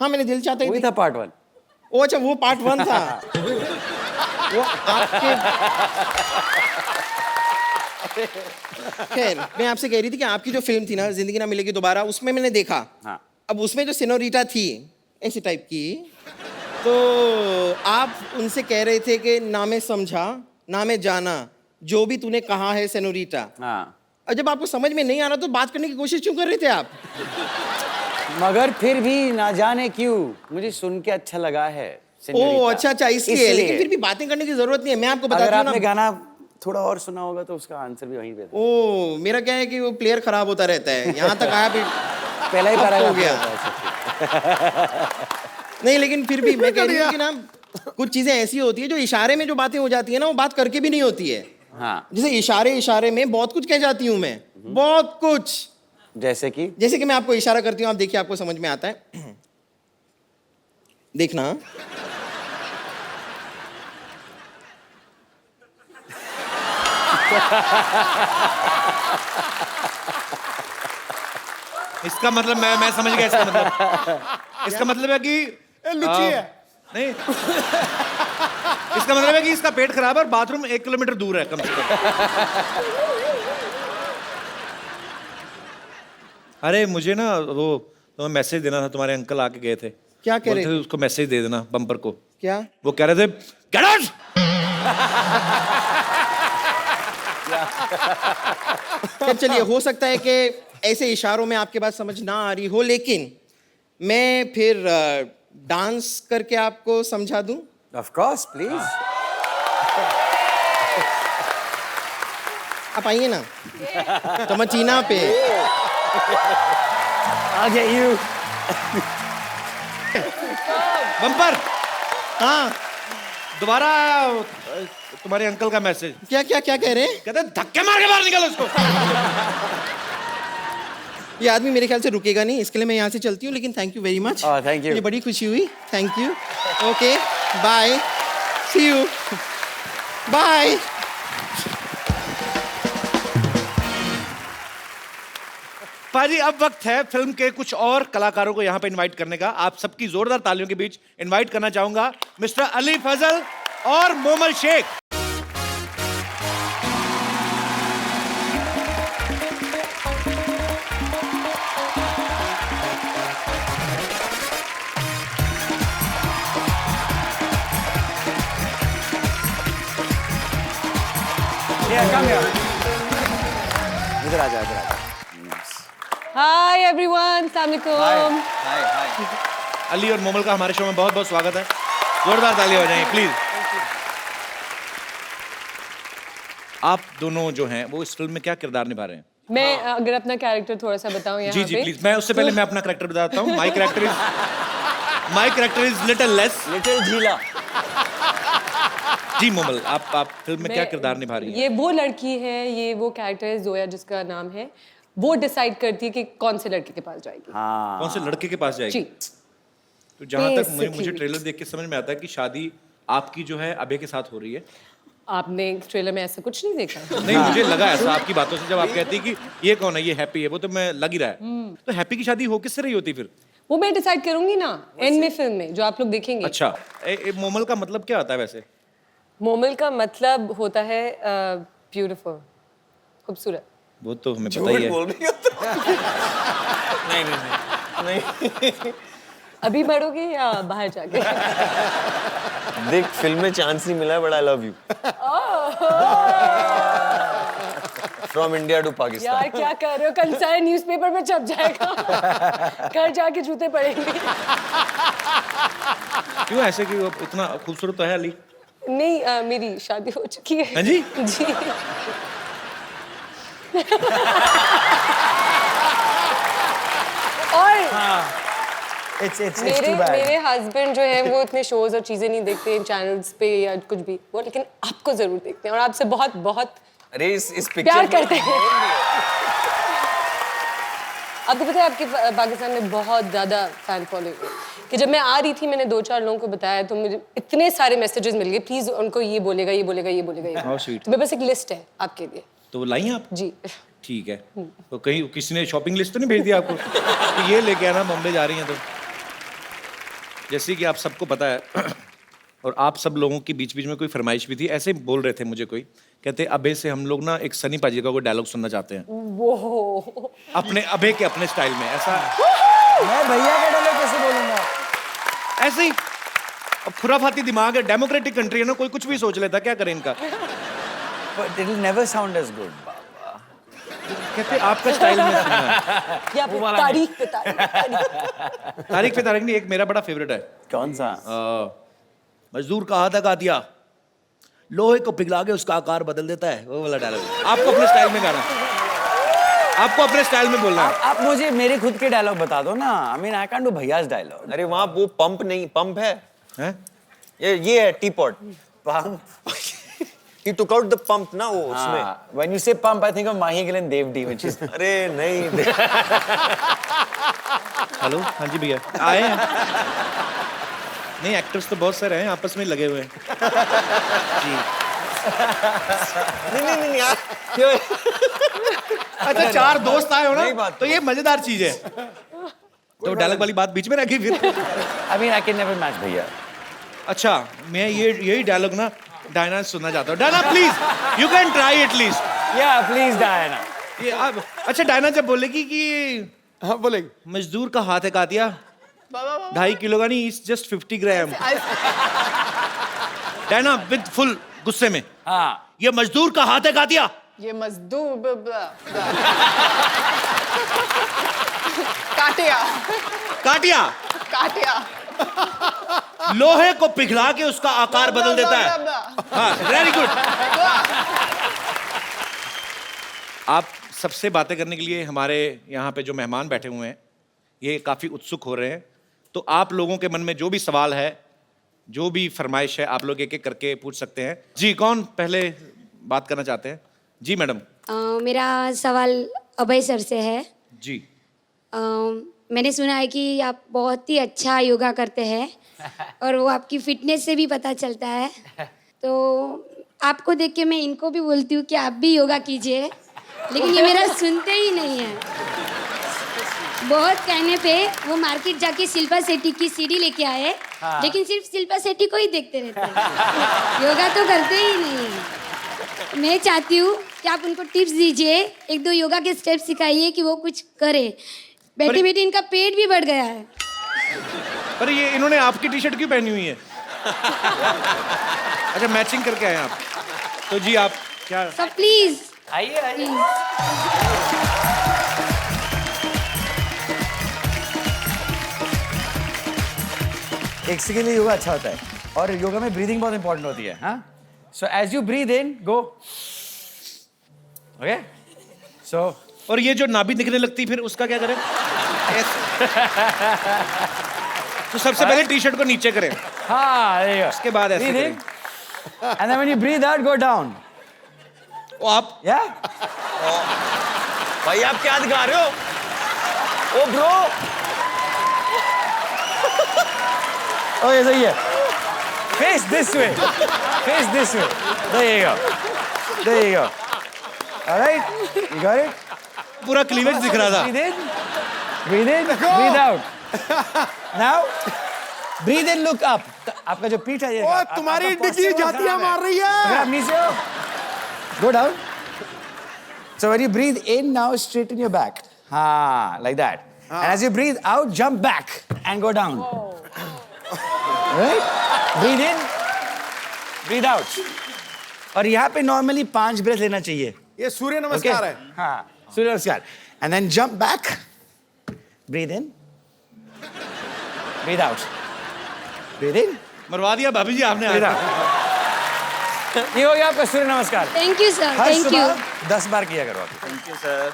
S10: हाँ मैंने दिल चाहता ही
S9: वही
S10: देखी।
S9: था पार्ट 1।
S10: ओ अच्छा वो पार्ट 1 था। वो आपके खैर मैं आपसे कह रही थी कि आपकी जो फिल्म थी ना, जिंदगी ना मिलेगी दोबारा, उसमें मैंने देखा।
S9: हाँ।
S10: अब उसमें जो सिनोरिटा थी ऐसी टाइप की, तो आप उनसे कह रहे थे कि ना मैं समझा ना मैं जाना, जो भी तूने कहा है सेनोरिटा।
S9: हाँ।
S10: और जब आपको समझ में नहीं आ रहा तो बात करने की कोशिश क्यों कर रहे थे आप?
S9: मगर फिर भी ना जाने क्यों मुझे सुन के अच्छा लगा है।
S10: ओ अच्छा इसलिए। लेकिन फिर भी बातें करने की जरूरत नहीं है, मैं आपको बता
S9: अगर
S10: दूं ना।
S9: आपने गाना थोड़ा और सुना होगा तो उसका आंसर भी वहीं पे था।
S10: ओ मेरा क्या है कि वो प्लेयर खराब होता रहता है, यहाँ तक आया फिर
S9: पहला ही पैराग्राफ
S10: हो गया। नहीं लेकिन फिर भी मैं कह रही हूँ कि ना कुछ चीजें ऐसी होती है जो इशारे में जो बातें हो जाती है ना, वो बात करके भी नहीं होती है।
S9: हाँ।
S10: जैसे इशारे में बहुत कुछ कह जाती हूँ मैं, बहुत कुछ।
S9: जैसे कि
S10: मैं आपको इशारा करती हूँ, आप देखिए आपको समझ में आता है। देखना।
S1: इसका मतलब मैं समझ गया। इसका मतलब है कि
S8: लुच्ची है।
S1: नहीं इसका मतलब है कि इसका पेट खराब है और बाथरूम 1 किलोमीटर दूर है कम से कम। अरे मुझे ना वो तुम्हें मैसेज देना था, तुम्हारे अंकल आके गए थे।
S10: क्या कह रहे
S1: थे? उसको मैसेज दे देना बम्पर को।
S10: क्या?
S1: वो कह रहे थे गेट आउट।
S10: चलिए हो सकता है कि ऐसे इशारों में आपके बात समझ ना आ रही हो, लेकिन मैं फिर डांस करके आपको समझा दूं।
S9: Of course please.
S10: आप आइए ना तमचीना पे।
S9: I'll get you।
S1: बम्पर
S10: हाँ
S1: दोबारा तुम्हारे अंकल का मैसेज।
S10: क्या क्या क्या कह रहे हैं?
S1: कहते हैं धक्के मार के बाहर निकल उसको।
S10: ये आदमी मेरे ख्याल से रुकेगा नहीं, इसके लिए मैं यहाँ से चलती हूँ। लेकिन thank you very much.
S9: Thank you.
S10: मुझे बड़ी खुशी हुई। Thank you. Okay bye, see you, bye.
S1: पाजी अब वक्त है फिल्म के कुछ और कलाकारों को यहाँ पे इनवाइट करने का। आप सबकी जोरदार तालियों के बीच इनवाइट करना चाहूंगा मिस्टर अली फजल और मोमल शेख।
S9: इधर आ जा, इधर आ जा।
S7: हाय एवरीवन, अस्सलाम वालेकुम।
S1: अली और मोमल का हमारे शो में बहुत बहुत स्वागत है। जोरदार तालियां हो जाएंगी प्लीज। आप दोनों जो हैं वो इस फिल्म में क्या किरदार निभा रहे हैं?
S11: मैं अगर अपना कैरेक्टर थोड़ा सा बताऊं यहाँ
S1: जी जी
S11: पे,
S1: प्लीज। मैं उससे पहले मैं अपना कैरेक्टर बताता हूँ। My character is little less.
S9: Little झीला।
S1: जी मोमल, आप फिल्म में क्या
S11: मैं-
S1: किरदार निभा रही हैं?
S11: ये वो लड़की है, ये वो कैरेक्टर है जोया जिसका नाम है, वो डिसाइड करती है कि कौन से लड़के के पास जाएगी।
S9: हाँ।
S1: कौन से लड़के के पास जाएगी?
S11: जी।
S1: तो जहां तक
S11: Basically.
S1: मुझे ट्रेलर देख के समझ में आता है कि शादी आपकी जो है अभय के साथ हो रही है।
S11: आपने ट्रेलर में ऐसा कुछ नहीं देखा?
S1: नहीं, मुझे लगा ऐसा आपकी बातों से, जब आप कहती कि ये कौन है, ये हैप्पी है, वो तो मैं लग ही रहा है। तो हैप्पी की शादी हो किससे रही होती फिर?
S11: वो मैं डिसाइड करूंगी ना एंड में फिल्म में, जो आप लोग देखेंगे।
S1: अच्छा, मोमल का मतलब क्या होता है वैसे?
S11: मोमल का मतलब होता है ब्यूटीफुल, खूबसूरत।
S1: वो तो हमें पता ही है।
S8: बोल रही हो नहीं।
S11: अभी बढ़ोगे या बाहर जाके?
S12: देख फिल्म में चांस नहीं मिला, but I love you. From India to Pakistan.
S11: यार क्या कर रहे हो, कल सारे न्यूज़पेपर में छप जाएगा। घर जाके जूते पड़ेंगे।
S1: क्यों ऐसे कि वो इतना खूबसूरत तो है अली?
S11: नहीं, मेरी शादी हो चुकी है।
S1: हाँ जी?
S11: जी। और
S9: It's
S11: मेरे
S9: too bad.
S11: मेरे हस्बैंड जो है वो इतने शोज और चीजें नहीं देखते चैनल्स पे या कुछ भी, वो लेकिन आपको जरूर देखते हैं और आपसे बहुत बहुत
S12: अरे इस
S11: प्यार
S12: पिक्चर
S11: करते हैं। आपको पता है आपके पाकिस्तान में बहुत ज्यादा फैन फॉलोइंग है कि जब मैं आ रही थी मैंने 2-4 लोगों को बताया तो मुझे इतने सारे मैसेजेस मिल गए, प्लीज उनको ये बोलेगा ये बोलेगा ये बोलेगा ये।
S1: How sweet.
S11: तो मेरे पास एक लिस्ट है आपके लिए।
S1: तो वो लाई आप?
S11: जी।
S1: ठीक है। तो कहीं किसी ने शॉपिंग लिस्ट तो नहीं भेज दिया आपको कि ये लेके आना, बॉम्बे जा रही हैं? तो जैसे कि आप सबको पता है और आप सब लोगों के बीच बीच में कोई फरमाइश भी थी, ऐसे बोल रहे थे मुझे कोई, कहते अभय से हम लोग ना एक सनी पाजी का कोई डायलॉग सुनना चाहते हैं
S11: वो
S1: अपने अभय के अपने स्टाइल में। ऐसा
S9: मैं भैया का डायलॉग कैसे बोलूंगा?
S1: ऐसे ही अब खुराफाती दिमाग है, डेमोक्रेटिक कंट्री है ना, कोई कुछ भी सोच लेता, क्या करें इनका।
S9: But it will never sound as good.
S1: कहते आपका स्टाइल में सुनना है।
S11: या फिर तारीख पे तारीख
S1: तारीख पे तारीख नहीं, एक मेरा बड़ा फेवरेट है।
S9: कौन सा?
S1: मजदूर का हाथ का दिया, लोहे को पिघला के उसका आकार बदल देता है, वो वाला डायलॉग। आपको अपने स्टाइल में गाना, आपको अपने स्टाइल में बोलना है।
S9: आप मुझे मेरे खुद के डायलॉग बता दो ना। I mean I can't do भैया's डायलॉग।
S12: अरे वहाँ वो पंप नहीं, पंप है,
S1: हैं?
S12: ये है T pot.
S9: Pump.
S12: He took out the pump ना वो उसमें।
S9: When you say pump, I think of Mahi Gill and Devdi, which is.
S12: अरे नहीं।
S1: हेलो, हाँ जी भैया आए हैं। नहीं, एक्टर्स तो बहुत सारे हैं, आपस में लगे हुए हैं जी।
S12: नहीं यार, क्यों?
S1: अच्छा, 4 दोस्त आए हो
S12: नई
S1: ना,
S12: बात
S1: तो ये मजेदार चीज है। तो डायलॉग वाली बात बीच में रखी फिर।
S9: I mean I can never match भैया।
S1: अच्छा, मैं यही डायलॉग ना डायना से सुनना चाहता हूँ। Diana please, you can try at least.
S9: Yeah, please Diana.
S1: ये अब अच्छा, डायना जब बोलेगी कि
S8: हाँ बोलेगी।
S1: मजदूर का हाथ है का दिया 2.5 किलो का नहीं, it's just 50 gram. Diana with full गुस्से में,
S9: हाँ।
S1: ये मजदूर का हाथ है का दिया,
S11: ये मजदूर काटिया
S1: काटिया,
S11: काटिया
S1: लोहे को पिघला के उसका आकार बदल देता है। हाँ, वेरी गुड। आप सबसे बातें करने के लिए हमारे यहाँ पे जो मेहमान बैठे हुए हैं ये काफी उत्सुक हो रहे हैं, तो आप लोगों के मन में जो भी सवाल है, जो भी फरमाइश है, आप लोग एक एक करके पूछ सकते हैं। जी, कौन पहले बात करना चाहते हैं? जी मैडम।
S13: मेरा सवाल अभय सर से है।
S1: जी।
S13: मैंने सुना है कि आप बहुत ही अच्छा योगा करते हैं और वो आपकी फिटनेस से भी पता चलता है, तो आपको देख के मैं इनको भी बोलती हूँ कि आप भी योगा कीजिए, लेकिन ये मेरा सुनते ही नहीं है। बहुत कहने पे वो मार्केट जाके शिल्पा शेट्टी की सीडी लेके आए, लेकिन सिर्फ शिल्पा शेट्टी को ही देखते रहते हैं, योगा तो करते ही नहीं है। मैं चाहती हूँ कि आप उनको टिप्स दीजिए, 1-2 योगा के स्टेप सिखाइए कि वो कुछ करे। बैठी बैठी इनका पेट भी बढ़ गया है।
S1: पर ये इन्होंने आपकी टी शर्ट क्यों पहनी हुई है? अच्छा, मैचिंग करके आए आप। तो जी आप क्या?
S13: सब प्लीज
S9: आइए आइए। एक के लिए योगा अच्छा होता है और योगा में ब्रीदिंग बहुत इंपॉर्टेंट होती है। हाँ, so as you breathe in, go okay so
S1: और ये जो नाभि दिखने लगती फिर उसका क्या करें? तो सबसे पहले टी शर्ट को नीचे करें,
S9: हाँ
S1: उसके बाद ऐसे
S9: breathe
S1: करें।
S9: in and then when you breathe out go down
S1: वो आप
S9: yeah
S12: भाई आप क्या दिखा रहे हो?
S9: ओ ब्रो ओके सही है face this way there you go all right you got it
S1: पूरा क्लीवेज दिख रहा था।
S9: breathe in breathe out now breathe in look up आपका जो पीठ है ये
S8: ओ तुम्हारी डिग्गी जातियां मार रही है।
S9: नीचे हो go down so when you breathe in now straighten your back and as you breathe out jump back and go down right breathe in breathe out और यहाँ पे normally 5 breath लेना चाहिए
S8: ये सूर्य नमस्कार है।
S9: हाँ सूर्य नमस्कार and then jump back breathe in breathe out breathe in
S1: मरवा दिया भाभी जी आपने
S9: breathe
S1: आज।
S9: out ये हो गया आपका सूर्य नमस्कार
S13: thank you sir,
S9: her
S13: thank you.
S9: सुबह 10 बार किया करो आप
S12: थैंक यू सर।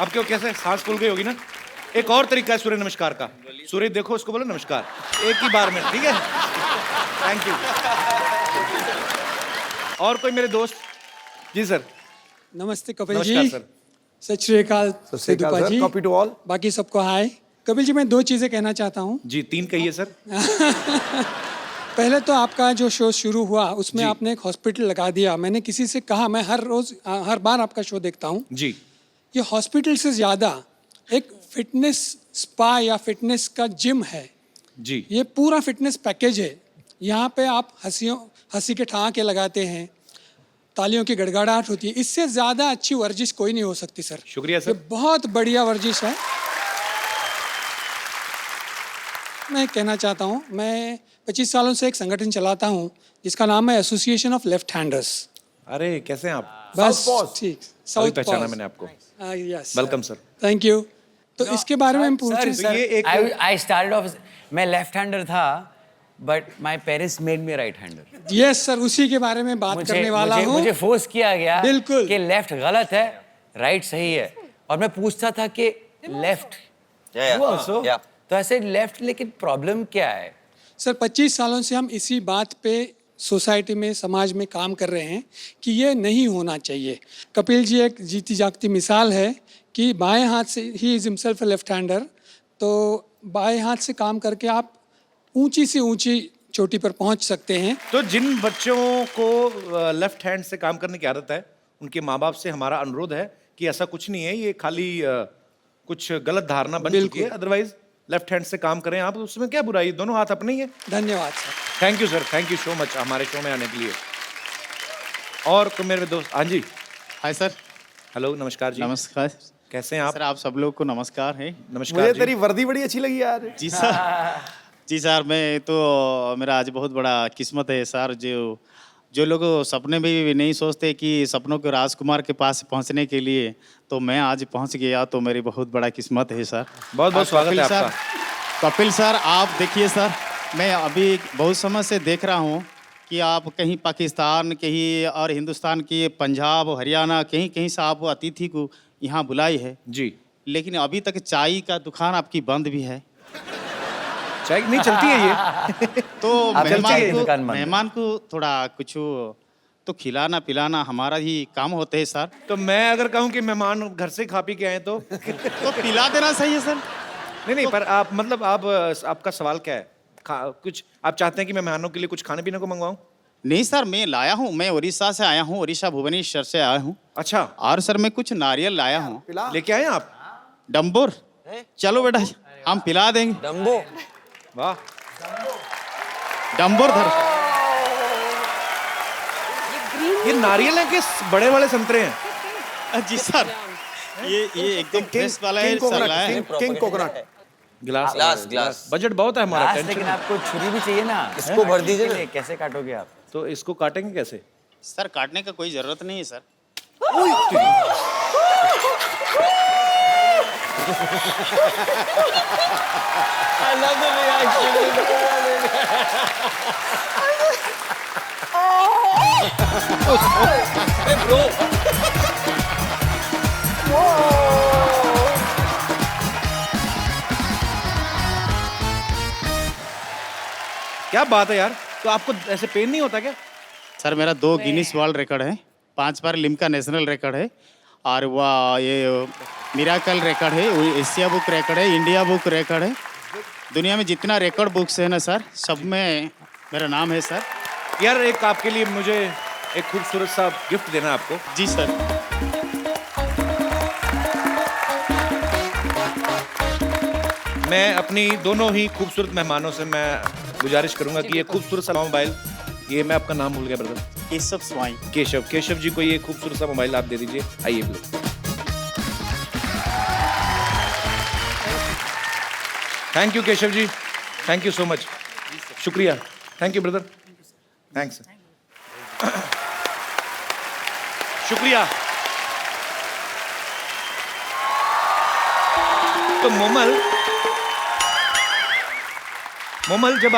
S1: अब क्यों कैसे सांस फूल गई होगी ना? एक और तरीका है सूर्य नमस्कार का। सूर्य देखो उसको बोलो नमस्कार, एक ही बार में, ठीक है? Thank you. और कोई मेरे दोस्त? जी सर।
S14: नमस्ते कपिल
S1: नमस्कार
S14: जी।
S1: सर।
S14: सत श्री अकाल सेदुपा जी।
S8: Copy to all.
S14: बाकी सबको हाय। कपिल जी मैं 2 चीजें कहना चाहता हूँ।
S1: जी 3 कहिए सर।
S14: पहले तो आपका जो शो शुरू हुआ उसमें आपने एक हॉस्पिटल लगा दिया। मैंने किसी से कहा, मैं हर बार आपका शो देखता हूँ।
S1: जी।
S14: ये हॉस्पिटल से ज्यादा एक फिटनेस स्पा या फिटनेस का जिम है।
S1: जी।
S14: ये पूरा फिटनेस पैकेज है। यहाँ पे आप हंसी के ठहाके लगाते हैं, तालियों की गड़गड़ाहट होती है। इससे ज्यादा अच्छी वर्जिश कोई नहीं हो सकती सर।
S1: शुक्रिया
S14: ये
S1: सर।
S14: बहुत बढ़िया वर्जिश है। मैं कहना चाहता हूँ, मैं 25 सालों से एक संगठन चलाता हूँ जिसका नाम है एसोसिएशन ऑफ लेफ्ट हैंडर्स।
S1: अरे कैसे हैं आप?
S14: बस ठीक
S1: अभी पहचाना मैंने आपको।
S14: Yes
S1: welcome sir.
S14: Thank you. तो इसके बारे में हम पूछें।
S9: I started off मैं लेफ्ट हैंडर था but my parents made me right hander.
S14: Yes sir, उसी के बारे में बात करने वाला हूँ।
S9: मुझे फोर्स किया गया
S14: बिल्कुल
S9: कि लेफ्ट गलत है, राइट सही है, और मैं पूछता था कि लेफ्ट तो ऐसे लेफ्ट, लेकिन प्रॉब्लम क्या है?
S14: सर 25 सालों से हम इसी बात पे सोसाइटी में, समाज में काम कर रहे हैं कि ये नहीं होना चाहिए। कपिल जी एक जीती जागती मिसाल है कि बाएं हाथ से, he is himself a left hander, तो बाएं हाथ से काम करके आप ऊंची से ऊंची चोटी पर पहुंच सकते हैं।
S1: तो जिन बच्चों को लेफ्ट हैंड से काम करने की आदत है, उनके माँ बाप से हमारा अनुरोध है कि ऐसा कुछ नहीं है, ये खाली कुछ गलत धारणा बन चुकी है। अदरवाइज लेफ्ट हैंड से काम करें आप, उसमें क्या बुराई, दोनों हाथ अपने ही है।
S14: धन्यवाद sir.
S1: Thank you sir, thank you so much हमारे शो में आने के लिए। और तो मेरे दोस्त, हाँ जी।
S4: Hi sir.
S1: हेलो, नमस्कार जी।
S4: नमस्कार।
S1: कैसे हैं आप?
S4: सर आप सब लोग को नमस्कार है।
S1: नमस्कार
S8: मुझे
S1: जी।
S8: तेरी वर्दी बड़ी अच्छी लगी यार।
S4: जी सर। जी सर, मैं तो मेरा आज बहुत बड़ा किस्मत है सर। जो लोग सपने में भी नहीं सोचते कि सपनों के राजकुमार के पास पहुंचने के लिए, तो मैं आज पहुंच गया, तो मेरी बहुत बड़ा किस्मत है सर।
S1: बहुत बहुत स्वागत है आपका।
S4: कपिल सर, आप देखिए सर, मैं अभी बहुत समय से देख रहा हूं कि आप कहीं पाकिस्तान, कहीं और हिंदुस्तान की, पंजाब, हरियाणा, कहीं कहीं से आप अतिथि को यहाँ बुलाई है
S1: जी,
S4: लेकिन अभी तक चाय का दुकान आपकी बंद भी है।
S1: चाय नहीं चलती है ये।
S4: तो
S9: मेहमान
S4: मेहमान को थोड़ा कुछ तो खिलाना पिलाना हमारा ही काम होते है सर।
S1: तो मैं अगर कहूँ कि मेहमान घर से खा पी के आए तो
S4: पिला देना सही है सर।
S1: नहीं, पर आप मतलब आपका सवाल क्या है? कुछ आप चाहते हैं कि मैं मेहमानों के लिए कुछ खाने पीने को मंगवाऊं?
S4: नहीं सर, मैं लाया हूँ, मैं उड़ीसा से आया हूँ, उड़ीसा भुवनेश्वर से आया हूँ।
S1: अच्छा।
S4: और सर मैं कुछ नारियल लाया हूँ।
S1: लेके आए आप?
S4: डम्बोर, चलो बेटा हम पिला देंगे।
S12: डम्बो,
S1: वाह,
S4: डम्बोर धर।
S1: ये नारियल है कि बड़े वाले संतरे हैं?
S4: जी सर, ये एकदम फ्रेश वाला है सर, लाया है।
S8: King coconut.
S1: ग्लास बजट बहुत है हमारा।
S9: लेकिन आपको छुरी भी चाहिए ना,
S12: इसको भर दीजिए ना।
S9: कैसे काटोगे आप?
S1: तो इसको काटेंगे कैसे?
S4: सर काटने का कोई जरूरत नहीं है sir.
S12: I love the reaction. Hey bro.
S1: क्या बात है यार, तो आपको ऐसे पेन नहीं होता क्या?
S4: सर मेरा 2 गिनीज वर्ल्ड रिकॉर्ड है, 5 बार लिम्का नेशनल रिकॉर्ड है, और वह ये मिराकल रिकॉर्ड है, वो एशिया बुक रिकॉर्ड है, इंडिया बुक रिकॉर्ड है। दुनिया में जितना रिकॉर्ड बुक्स है ना सर, सब में मेरा नाम है सर।
S1: यार एक आपके लिए मुझे एक खूबसूरत सा गिफ्ट देना है आपको।
S4: जी सर।
S1: मैं अपनी दोनों ही खूबसूरत मेहमानों से मैं गुजारिश करूंगा कि ये खूबसूरत सा मोबाइल, ये मैं आपका नाम भूल गया ब्रदर।
S4: केशव स्वाई।
S1: केशव जी को ये खूबसूरत सा मोबाइल आप दे दीजिए। आइए please. Thank you Keshav ji, thank you so much, शुक्रिया, थैंक यू ब्रदर, थैंक्स, शुक्रिया। तो मोमल जब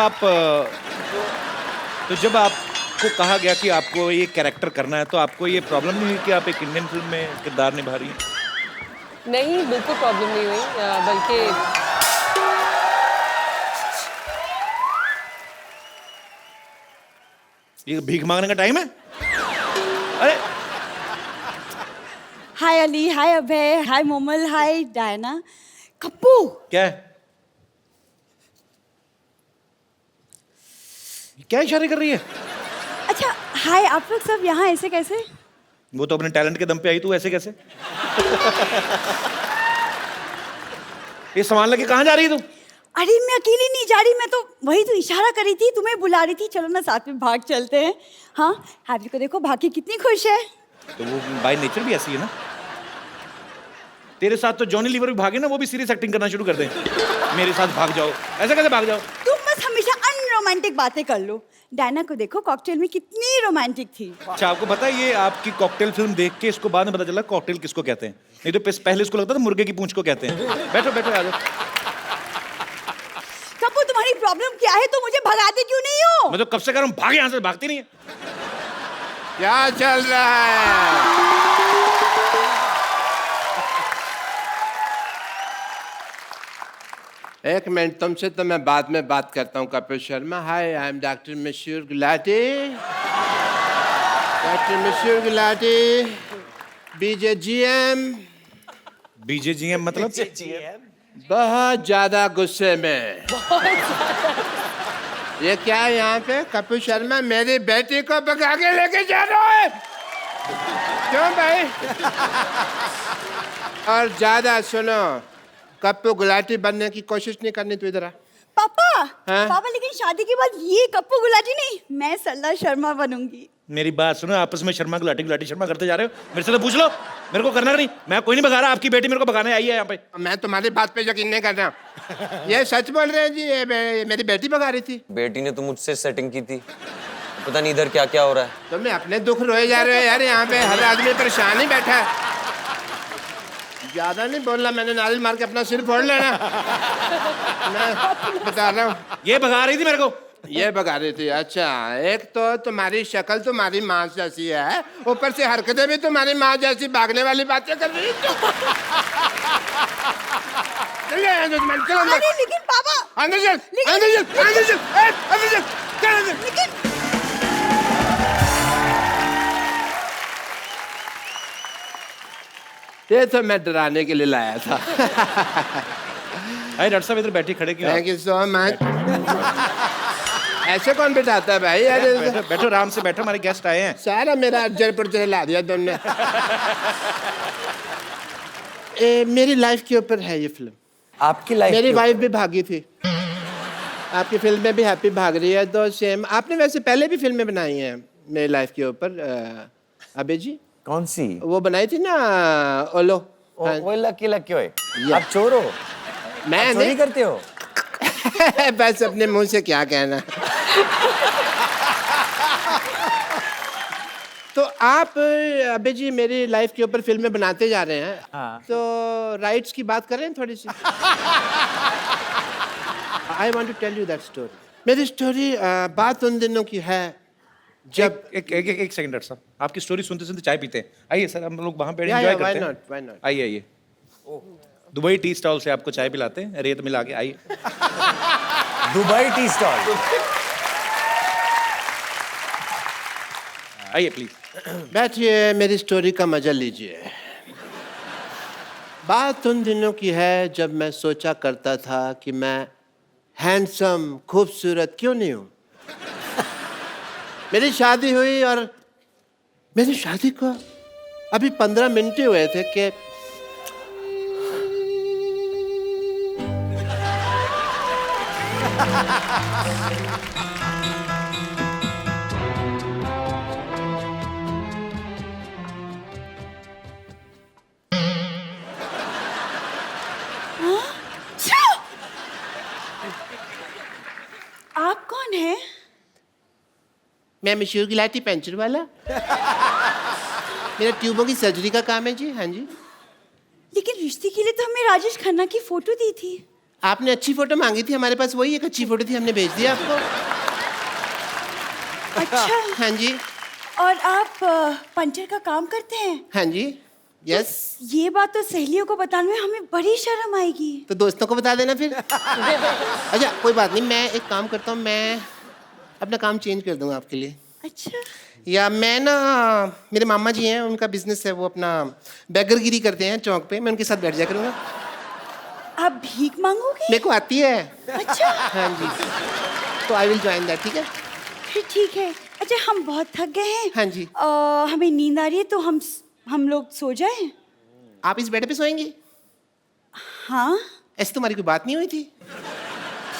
S1: आपको कहा गया कि आपको ये कैरेक्टर करना है, तो आपको ये प्रॉब्लम नहीं हुई कि आप एक इंडियन फिल्म में किरदार निभा रही हैं?
S11: नहीं, बिल्कुल प्रॉब्लम नहीं हुई, बल्कि
S1: ये भीख मांगने का टाइम है? अरे
S7: हाय अली, हाय अभय, हाय मोमल, हाय डायना। कप्पू
S1: क्या है? क्या इशारे कर रही है?
S7: अच्छा हाय, आप लोग सब यहाँ ऐसे कैसे?
S1: वो तो अपने टैलेंट के दम पे आई, तू ऐसे कैसे? ये सामान लेके कहाँ जा रही है तू?
S7: अरे मैं अकेली नहीं जा रही, मैं तो वही तो इशारा कर रही थी, तुम्हें बुला रही थी, चलो ना साथ में भाग चलते हैं। हाँ हैप्पी को देखो, भागी कितनी खुश है।
S1: तो वो बाय नेचर भी ऐसी है ना। तेरे साथ तो जॉनी लीवर भी भागे ना, वो भी सीरियस एक्टिंग करना शुरू कर दें। मेरे साथ भाग जाओ, ऐसे कैसे भाग जाओ?
S7: तुम बस हमेशा अनरोमांटिक बातें कर लो। डायना को देखो कॉकटेल में कितनी रोमांटिक थी।
S1: अच्छा आपको पता है ये आपकी कॉकटेल फिल्म देख के इसको बाद में पता चला कॉकटेल किसको कहते हैं। नहीं तो पहले इसको लगता था मुर्गे की पूंछ को कहते हैं। बैठो बैठो आ जाओ।
S7: कप्पू तुम्हारी प्रॉब्लम क्या है, तुम मुझे भगाते क्यों नहीं हो?
S1: मैं तो कब से कह रहा हूँ भाग यहाँ से, भागती नहीं है।
S5: क्या चल रहा है? एक मिनट, तुमसे तो मैं बाद में बात करता हूँ कपिल शर्मा। हाय, आई एम डॉक्टर मशहूर गुलाटी। डॉक्टर मशहूर गुलाटी, बीजेजीएम।
S1: बीजेजीएम मतलब?
S5: बहुत ज्यादा गुस्से में। ये क्या है यहाँ पे? कपिल शर्मा मेरी बेटी को भगा के लेके जा रहा है। क्यों भाई? और ज्यादा सुनो, कप्पू गुलाटी बनने की कोशिश नहीं करनी। तू इधर आ।
S7: पापा
S5: हाँ?
S7: पापा लेकिन शादी के बाद ये कप्पू गुलाटी नहीं, मैं सरला शर्मा बनूंगी।
S1: मेरी बात सुनो, आपस में शर्मा गुलाटी शर्मा करते जा रहे हो। मेरे से तो पूछ लो, मेरे को करना नहीं। मैं कोई नहीं भगा रहा, आपकी बेटी मेरे को भगाने आई है यहाँ पे।
S5: मैं तुम्हारी बात पे यकीन नहीं कर रहा। ये सच बोल रहे हैं जी, ये मेरी बेटी भगा रही थी।
S12: बेटी ने तो मुझसे सेटिंग की थी, पता नहीं इधर क्या क्या हो रहा है।
S5: तुम अपने दुख रोए जा रहे हो यार, यहाँ पे हर आदमी परेशान ही बैठा है। ज्यादा नहीं बोलना, मैंने नारियल मार के अपना सिर फोड़ लेना। मैं बता रहा हूँ।
S1: ये भगा रही थी मेरे को।
S5: ये भगा रही थी? अच्छा, एक तो तुम्हारी शक्ल तुम्हारी माँ जैसी है, ऊपर से हरकतें भी तुम्हारी माँ जैसी, भागने वाली बातें कर रही है।
S7: अरे लेकिन पापा
S5: अंदर चल, अंदर चल, अंदर चल, अंदर चल, चल अंदर। ये तो मैं डराने के लिए लाया था।
S1: अरे डॉक्टर साहब इधर बैठी खड़े क्यों?
S5: Thank you so much. ऐसे कौन बिठाता है भाई?
S1: बैठो बैठो, आराम से बैठो, हमारे गेस्ट आए हैं।
S5: सारा मेरा जयपुर से हिला दिया तुमने। मेरी लाइफ के ऊपर है ये फिल्म।
S9: आपकी लाइफ?
S5: मेरी वाइफ भी भागी थी, आपकी फिल्म में भी हैप्पी भाग रही है, तो सेम। आपने वैसे पहले भी फिल्में बनाई हैं मेरी लाइफ के ऊपर अबे जी।
S9: कौन सी?
S5: वो बनाई थी ना ओलो।
S9: वो लकी ओए। आप चोर हो?
S5: मैं
S9: नहीं करते हो?
S5: बस अपने मुंह से क्या कहना। तो आप अबे जी मेरी लाइफ के ऊपर फिल्में बनाते जा रहे हैं।
S9: हाँ।
S5: तो राइट्स की बात करें थोड़ी सी। I want to tell you that story. मेरी स्टोरी बात उन दिनों की है जब
S1: एक सेकंड डॉक्टर साहब, आपकी स्टोरी सुनते सुनते चाय पीते हैं। आइए सर, हम लोग वहाँ पे
S5: या,
S1: एंजॉय
S5: why
S1: करते हैं।
S5: not, why not?
S1: आइए आइए, दुबई टी स्टॉल से आपको चाय पिलाते हैं, रेत मिला के। आइए।
S9: Dubai tea stall.
S1: आइए प्लीज।
S5: बैठिए, मेरी स्टोरी का मजा लीजिए। बात उन दिनों की है जब मैं सोचा करता था कि मैं हैंडसम, खूबसूरत क्यों नहीं हूं। मेरी शादी हुई और मेरी शादी को अभी 15 मिनट ही हुए थे कि
S7: आप कौन है?
S5: मैं मशहूर गिलाटी पेंचर वाला। मेरा ट्यूबों की सर्जरी का काम है जी। हाँ जी।
S7: लेकिन रिश्ते के लिए तो हमें राजेश खन्ना की फोटो दी थी।
S5: आपने अच्छी फोटो मांगी थी, हमारे पास वही एक अच्छी फोटो थी, हमने भेज दिया आपको।
S7: अच्छा।
S5: हाँ जी।
S7: और आप पंचर का काम करते हैं?
S5: हाँ जी। यस।
S7: ये बात तो सहेलियों को बताने में हमें बड़ी शर्म आएगी।
S5: तो दोस्तों को बता देना फिर। अच्छा कोई बात नहीं, मैं एक काम करता हूँ, मैं अपना काम चेंज कर दूंगा आपके लिए।
S7: अच्छा।
S5: या मैं ना, मेरे मामा जी हैं, उनका बिजनेस है, वो अपना बैगरगिरी करते हैं चौक पे, मैं उनके साथ बैठ जाया करूँगा।
S7: आप भीख मांगोगे?
S5: मेरे को आती है।
S7: अच्छा।
S5: हाँ जी, तो आई विल ज्वाइन दैट। ठीक है,
S7: फिर ठीक है। अच्छा हम बहुत थक गए हैं।
S5: हाँ जी।
S7: हमें नींद आ रही है, तो हम लोग सो जाएं?
S5: आप इस बेड पे सोएंगे?
S7: हाँ।
S5: ऐसी तुम्हारी कोई बात नहीं हुई थी।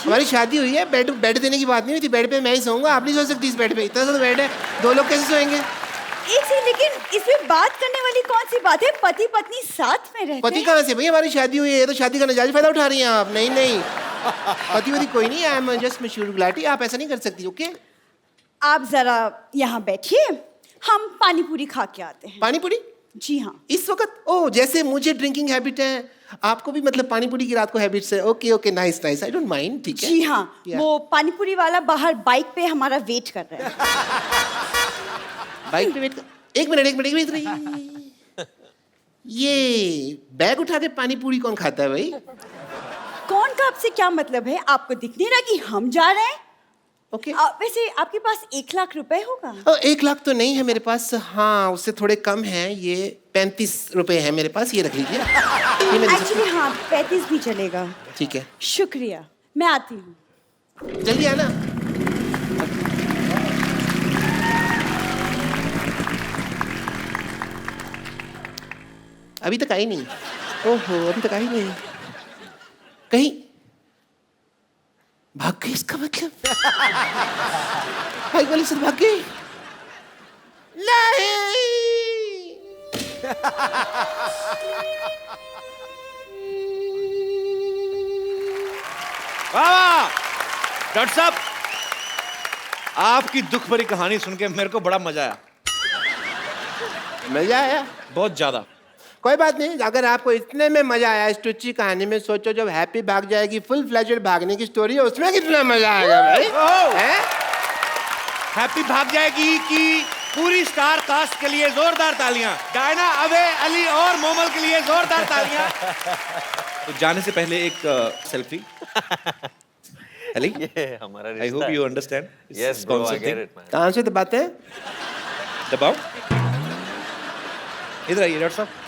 S5: हमारी शादी हुई है, बेड देने की बात नहीं हुई थी। बेड पे मैं ही सोऊंगा, आप नहीं सो सकती इस बेड पे। इतना सा बेड है, 2 लोग कैसे सोएंगे?
S7: एक से, लेकिन इसमें बात करने वाली कौन सी बात है? पति पत्नी साथ में रहते
S5: पति
S7: हैं।
S5: कहाँ से भाई, हमारी शादी हुई है, ये तो शादी का नजायज फायदा उठा रही हैं आप। नहीं नहीं, पति वति कोई नहीं, आई एम जस्ट मशहूर गुलाटी। आप ऐसा नहीं कर सकती। ओके,
S7: आप जरा यहाँ बैठिए, हम पानी पूरी खा के आते हैं।
S5: पानी पूरी?
S7: जी हाँ।
S5: इस वक्त? ओ, जैसे मुझे ड्रिंकिंग हैबिट है, आपको भी मतलब पानी पूरी की रात को हैबिट्स है। Okay okay, nice nice, I don't mind. ठीक है
S7: जी हाँ।
S5: Yeah.
S7: वो पानी पूरी वाला बाहर बाइक पे हमारा वेट कर रहा है।
S5: बाइक पे वेट कर। एक मिनट इधर आइए। ये बैग उठा के पानी पूरी कौन खाता है भाई?
S7: कौन का आपसे क्या मतलब है? आपको दिख नहीं रहा कि हम जा रहे हैं?
S5: ओके।
S7: वैसे आपके पास 1 लाख रुपए होगा?
S5: 1 लाख तो नहीं है मेरे पास, हाँ उससे थोड़े कम है। ये 35 रुपए है मेरे पास, ये रख लीजिए।
S7: एक्चुअली हाँ, 35 भी चलेगा।
S5: ठीक है,
S7: शुक्रिया, मैं आती हूँ।
S5: जल्दी आना। अभी तक आई नहीं। ओहो, अभी तक आई नहीं। कहीं भाग गई इसका मतलब? भाई वाली सर भाग गई? नहीं।
S1: वाह डॉक्टर साहब, आपकी दुख भरी कहानी सुन के मेरे को बड़ा मजा आया।
S5: मजा आया?
S1: बहुत ज्यादा।
S5: कोई बात नहीं, अगर आपको इतने में मजा आया इस टुच्ची कहानी में, सोचो जब हैप्पी भाग जाएगी, फुल फ्लेजेड भागने की स्टोरी है, उसमें कितना मजा आएगा भाई। हैं?
S1: हैप्पी भाग जाएगी कि पूरी स्टार कास्ट के लिए जोरदार तालियां, डायना, अबे, अली और मोमल के लिए जोरदार तालियां। तो जाने से पहले एक सेल्फी। अली,
S12: ये हमारा
S1: I hope you understand.
S12: Yes, bro, I get it, man.
S5: कहाँ से दबाते हैं?
S1: दबाओ। इधर आइए डॉक्टर साहब।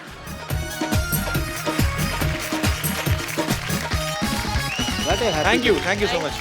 S1: Thank you so much.